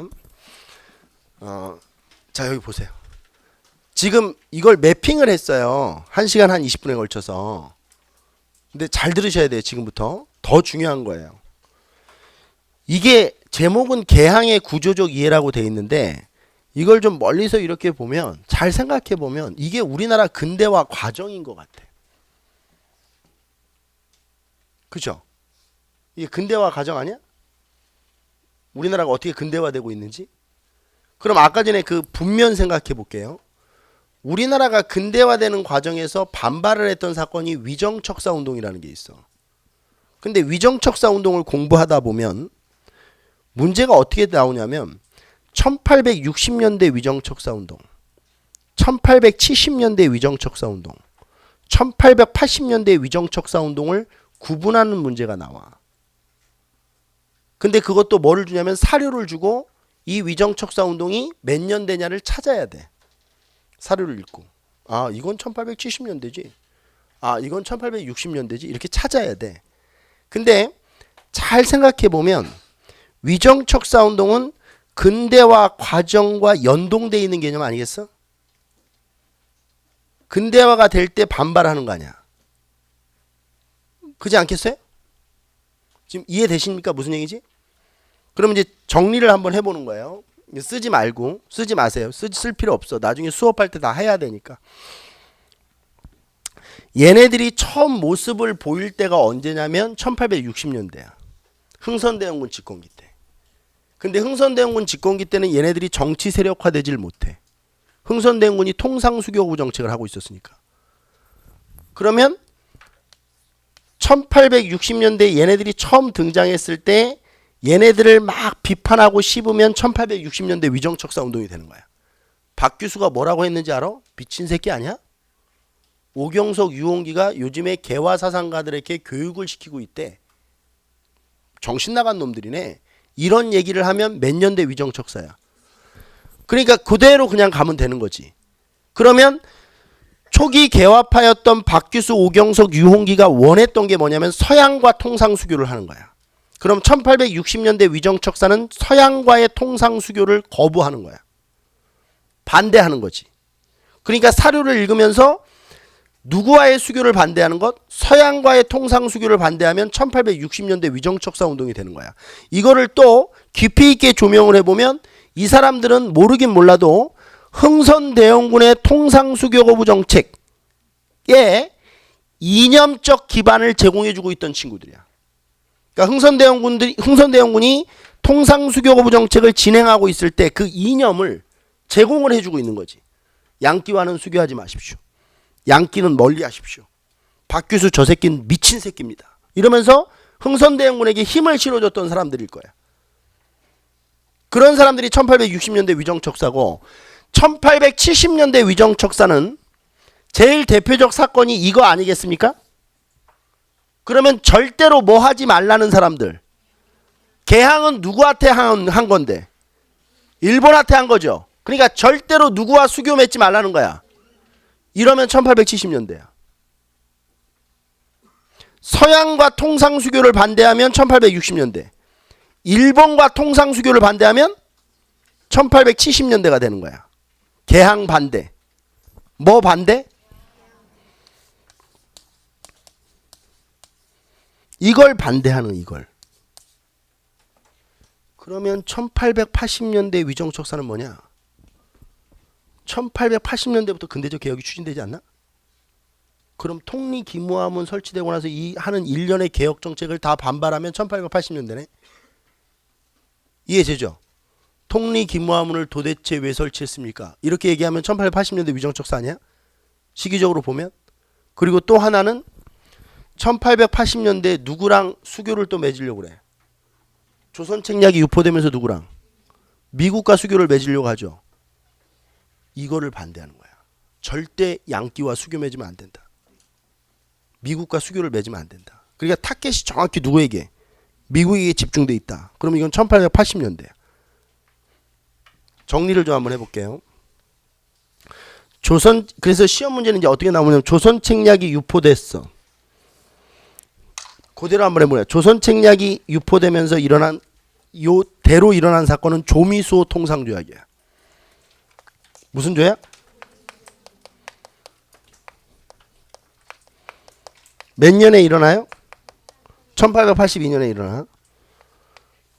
자, 여기 보세요. 지금 이걸 매핑을 했어요. 1시간 한 20분에 걸쳐서. 근데 잘 들으셔야 돼요. 지금부터. 더 중요한 거예요. 이게 제목은 개항의 구조적 이해라고 돼 있는데 이걸 좀 멀리서 이렇게 보면, 잘 생각해 보면 이게 우리나라 근대화 과정인 것 같아. 그죠? 이게 근대화 과정 아니야? 우리나라가 어떻게 근대화되고 있는지? 그럼 아까 전에 그 분면 생각해 볼게요. 우리나라가 근대화되는 과정에서 반발을 했던 사건이 위정척사 운동이라는 게 있어. 근데 위정척사 운동을 공부하다 보면 문제가 어떻게 나오냐면 1860년대 위정척사운동, 1870년대 위정척사운동, 1880년대 위정척사운동을 구분하는 문제가 나와. 근데 그것도 뭐를 주냐면 사료를 주고 이 위정척사운동이 몇 년대냐를 찾아야 돼. 사료를 읽고. 아, 이건 1870년대지. 아, 이건 1860년대지. 이렇게 찾아야 돼. 근데 잘 생각해 보면 위정척사운동은 근대화 과정과 연동되어 있는 개념 아니겠어? 근대화가 될 때 반발하는 거 아니야. 그지 않겠어요? 지금 이해되십니까? 무슨 얘기지? 그럼 이제 정리를 한번 해보는 거예요. 쓰지 말고, 쓰지 마세요. 쓸 필요 없어. 나중에 수업할 때 다 해야 되니까. 얘네들이 처음 모습을 보일 때가 언제냐면 1860년대야. 흥선대원군 집권기 때. 근데 흥선대원군 집권기 때는 얘네들이 정치 세력화되질 못해. 흥선대원군이 통상수교구 정책을 하고 있었으니까. 그러면 1860년대 얘네들이 처음 등장했을 때 얘네들을 막 비판하고 씹으면 1860년대 위정척사 운동이 되는 거야. 박규수가 뭐라고 했는지 알아? 미친 새끼 아니야? 오경석, 유홍기가 요즘에 개화사상가들에게 교육을 시키고 있대. 정신 나간 놈들이네. 이런 얘기를 하면 몇 년대 위정척사야. 그러니까 그대로 그냥 가면 되는 거지. 그러면 초기 개화파였던 박규수, 오경석, 유홍기가 원했던 게 뭐냐면 서양과 통상수교를 하는 거야. 그럼 1860년대 위정척사는 서양과의 통상수교를 거부하는 거야. 반대하는 거지. 그러니까 사료를 읽으면서 누구와의 수교를 반대하는 것? 서양과의 통상수교를 반대하면 1860년대 위정척사 운동이 되는 거야. 이거를 또 깊이 있게 조명을 해보면 이 사람들은 모르긴 몰라도 흥선대원군의 통상수교 거부 정책에 이념적 기반을 제공해주고 있던 친구들이야. 그러니까 흥선대원군이 통상수교 거부 정책을 진행하고 있을 때 그 이념을 제공을 해주고 있는 거지. 양끼와는 수교하지 마십시오. 양끼는 멀리 하십시오. 박규수 저 새끼는 미친 새끼입니다. 이러면서 흥선대원군에게 힘을 실어줬던 사람들일 거야. 그런 사람들이 1860년대 위정척사고 1870년대 위정척사는 제일 대표적 사건이 이거 아니겠습니까? 그러면 절대로 뭐 하지 말라는 사람들. 개항은 누구한테 한 건데? 일본한테 한 거죠. 그러니까 절대로 누구와 수교 맺지 말라는 거야. 이러면 1870년대야. 서양과 통상수교를 반대하면 1860년대. 일본과 통상수교를 반대하면 1870년대가 되는 거야. 개항 반대. 뭐 반대? 이걸 반대하는 이걸. 그러면 1880년대 위정척사는 뭐냐? 1880년대부터 근대적 개혁이 추진되지 않나? 그럼 통리기무화문 설치되고 나서 이 하는 일련의 개혁 정책을 다 반발하면 1880년대네. 이해되죠? 통리기무화문을 도대체 왜 설치했습니까? 이렇게 얘기하면 1880년대 위정척사 아니야? 시기적으로 보면. 그리고 또 하나는 1880년대 누구랑 수교를 또 맺으려고 그래? 조선책략이 유포되면서 누구랑? 미국과 수교를 맺으려고 하죠. 이거를 반대하는 거야. 절대 양끼와 수교 맺으면 안 된다. 미국과 수교를 맺으면 안 된다. 그러니까 타켓이 정확히 누구에게? 미국에게 집중돼 있다. 그럼 이건 1880년대야. 정리를 좀 한번 해볼게요. 그래서 시험 문제는 이제 어떻게 나오냐면 조선책략이 유포됐어. 그대로 한번 해보자. 조선책략이 유포되면서 일어난 대로 일어난 사건은 조미수호 통상조약이야. 무슨 조약? 몇 년에 일어나요? 1882년에 일어나.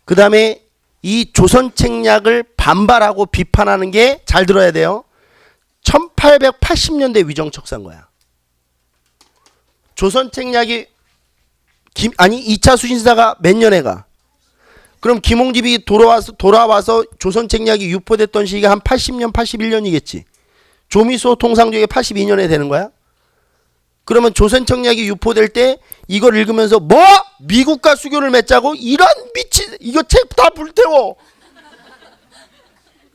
그 다음에 이 조선책략을 반발하고 비판하는 게 잘 들어야 돼요. 1880년대 위정척사인 거야. 조선책략이 2차 수신사가 몇 년에 가? 그럼 김홍집이 돌아와서 조선책략이 유포됐던 시기가 한 80년, 81년이겠지. 조미수호 통상조약이 82년에 되는 거야. 그러면 조선청약이 유포될 때 이걸 읽으면서 뭐? 미국과 수교를 맺자고? 이런 미친, 이거 책 다 불태워.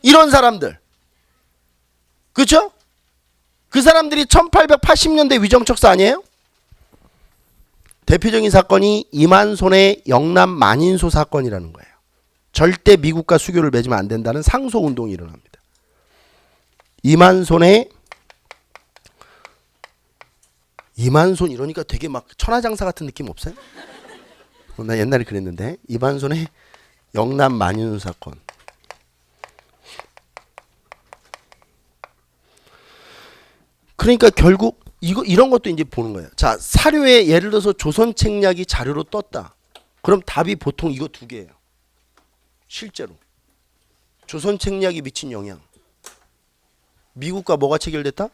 이런 사람들. 그렇죠? 그 사람들이 1880년대 위정척사 아니에요? 대표적인 사건이 이만손의 영남 만인소 사건이라는 거예요. 절대 미국과 수교를 맺으면 안 된다는 상소운동이 일어납니다. 이만손 이러니까 되게 막 천하장사 같은 느낌 없어요? 나 옛날에 그랬는데. 이만손의 영남 만인소 사건. 그러니까 결국 이런 것도 이제 보는 거예요. 자, 사료에 예를 들어서 조선책략이 자료로 떴다. 그럼 답이 보통 이거 두 개예요. 실제로 조선책략이 미친 영향. 미국과 뭐가 체결됐다?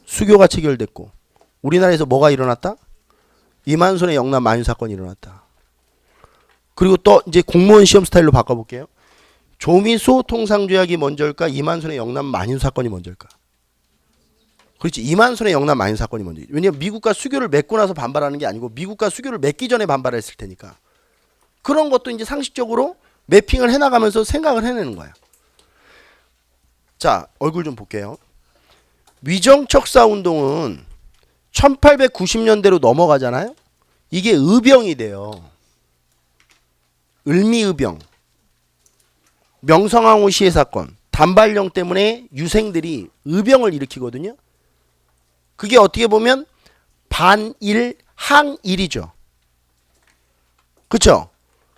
수교가 체결됐고, 우리나라에서 뭐가 일어났다? 이만손의 영남 만인 사건이 일어났다. 그리고 또 이제 공무원 시험 스타일로 바꿔볼게요. 조미소 통상조약이 먼저일까? 이만손의 영남 만인 사건이 먼저일까? 그렇지. 이만손의 영남 만인 사건이 먼저. 왜냐면 미국과 수교를 맺고 나서 반발하는 게 아니고 미국과 수교를 맺기 전에 반발했을 테니까. 그런 것도 이제 상식적으로 매핑을 해나가면서 생각을 해내는 거야. 자, 얼굴 좀 볼게요. 위정척사 운동은 1890년대로 넘어가잖아요. 이게 의병이 돼요. 을미의병. 명성황후 시해 사건. 단발령 때문에 유생들이 의병을 일으키거든요. 그게 어떻게 보면 반일 항일이죠. 그렇죠?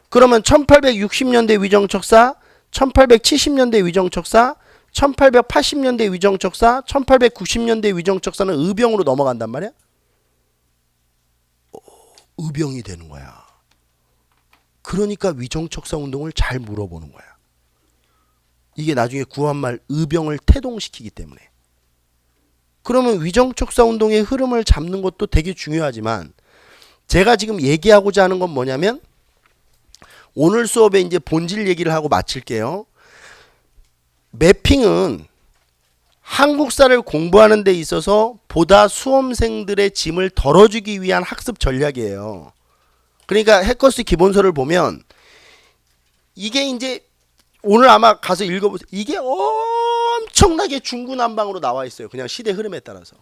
그러면 1860년대 위정척사, 1870년대 위정척사, 1880년대 위정척사, 1890년대 위정척사는 의병으로 넘어간단 말이야. 의병이 되는 거야. 그러니까 위정척사 운동을 잘 물어보는 거야. 이게 나중에 구한말 의병을 태동시키기 때문에. 그러면 위정척사 운동의 흐름을 잡는 것도 되게 중요하지만, 제가 지금 얘기하고자 하는 건 뭐냐면, 오늘 수업에 이제 본질 얘기를 하고 마칠게요. 매핑은 한국사를 공부하는 데 있어서 보다 수험생들의 짐을 덜어주기 위한 학습 전략이에요. 그러니까 해커스 기본서를 보면 이게 이제 오늘 아마 가서 읽어보세요. 이게 엄청나게 중구난방으로 나와 있어요. 그냥 시대 흐름에 따라서.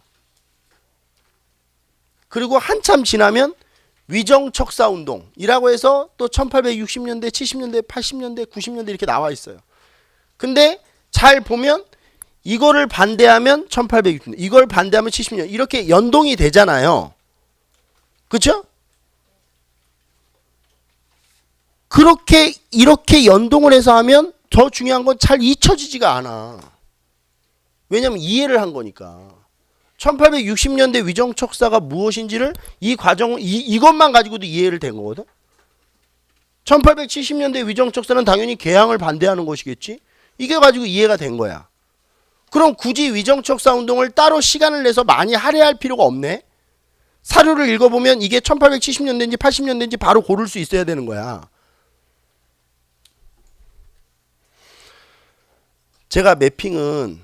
그리고 한참 지나면 위정척사 운동이라고 해서 또 1860년대, 70년대, 80년대, 90년대 이렇게 나와 있어요. 근데 잘 보면 이거를 반대하면 1860년, 이걸 반대하면 70년 이렇게 연동이 되잖아요. 그렇죠? 그렇게 이렇게 연동을 해서 하면 더 중요한 건 잘 잊혀지지가 않아. 왜냐면 이해를 한 거니까. 1860년대 위정척사가 무엇인지를 이 과정을 이것만 가지고도 이해를 된 거거든. 1870년대 위정척사는 당연히 개항을 반대하는 것이겠지. 이게 가지고 이해가 된 거야. 그럼 굳이 위정척사 운동을 따로 시간을 내서 많이 할애할 필요가 없네. 사료를 읽어보면 이게 1870년대인지 80년대인지 바로 고를 수 있어야 되는 거야. 제가 매핑은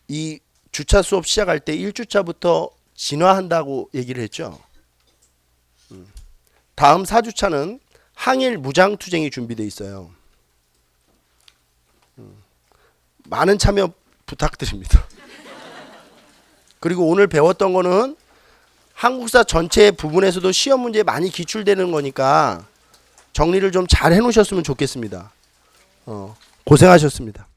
이 주차 수업 시작할 때 1주차부터 진화한다고 얘기를 했죠. 다음 4주차는 항일 무장투쟁이 준비되어 있어요. 많은 참여 부탁드립니다. 그리고 오늘 배웠던 거는 한국사 전체 부분에서도 시험 문제에 많이 기출되는 거니까 정리를 좀 잘 해놓으셨으면 좋겠습니다. 고생하셨습니다.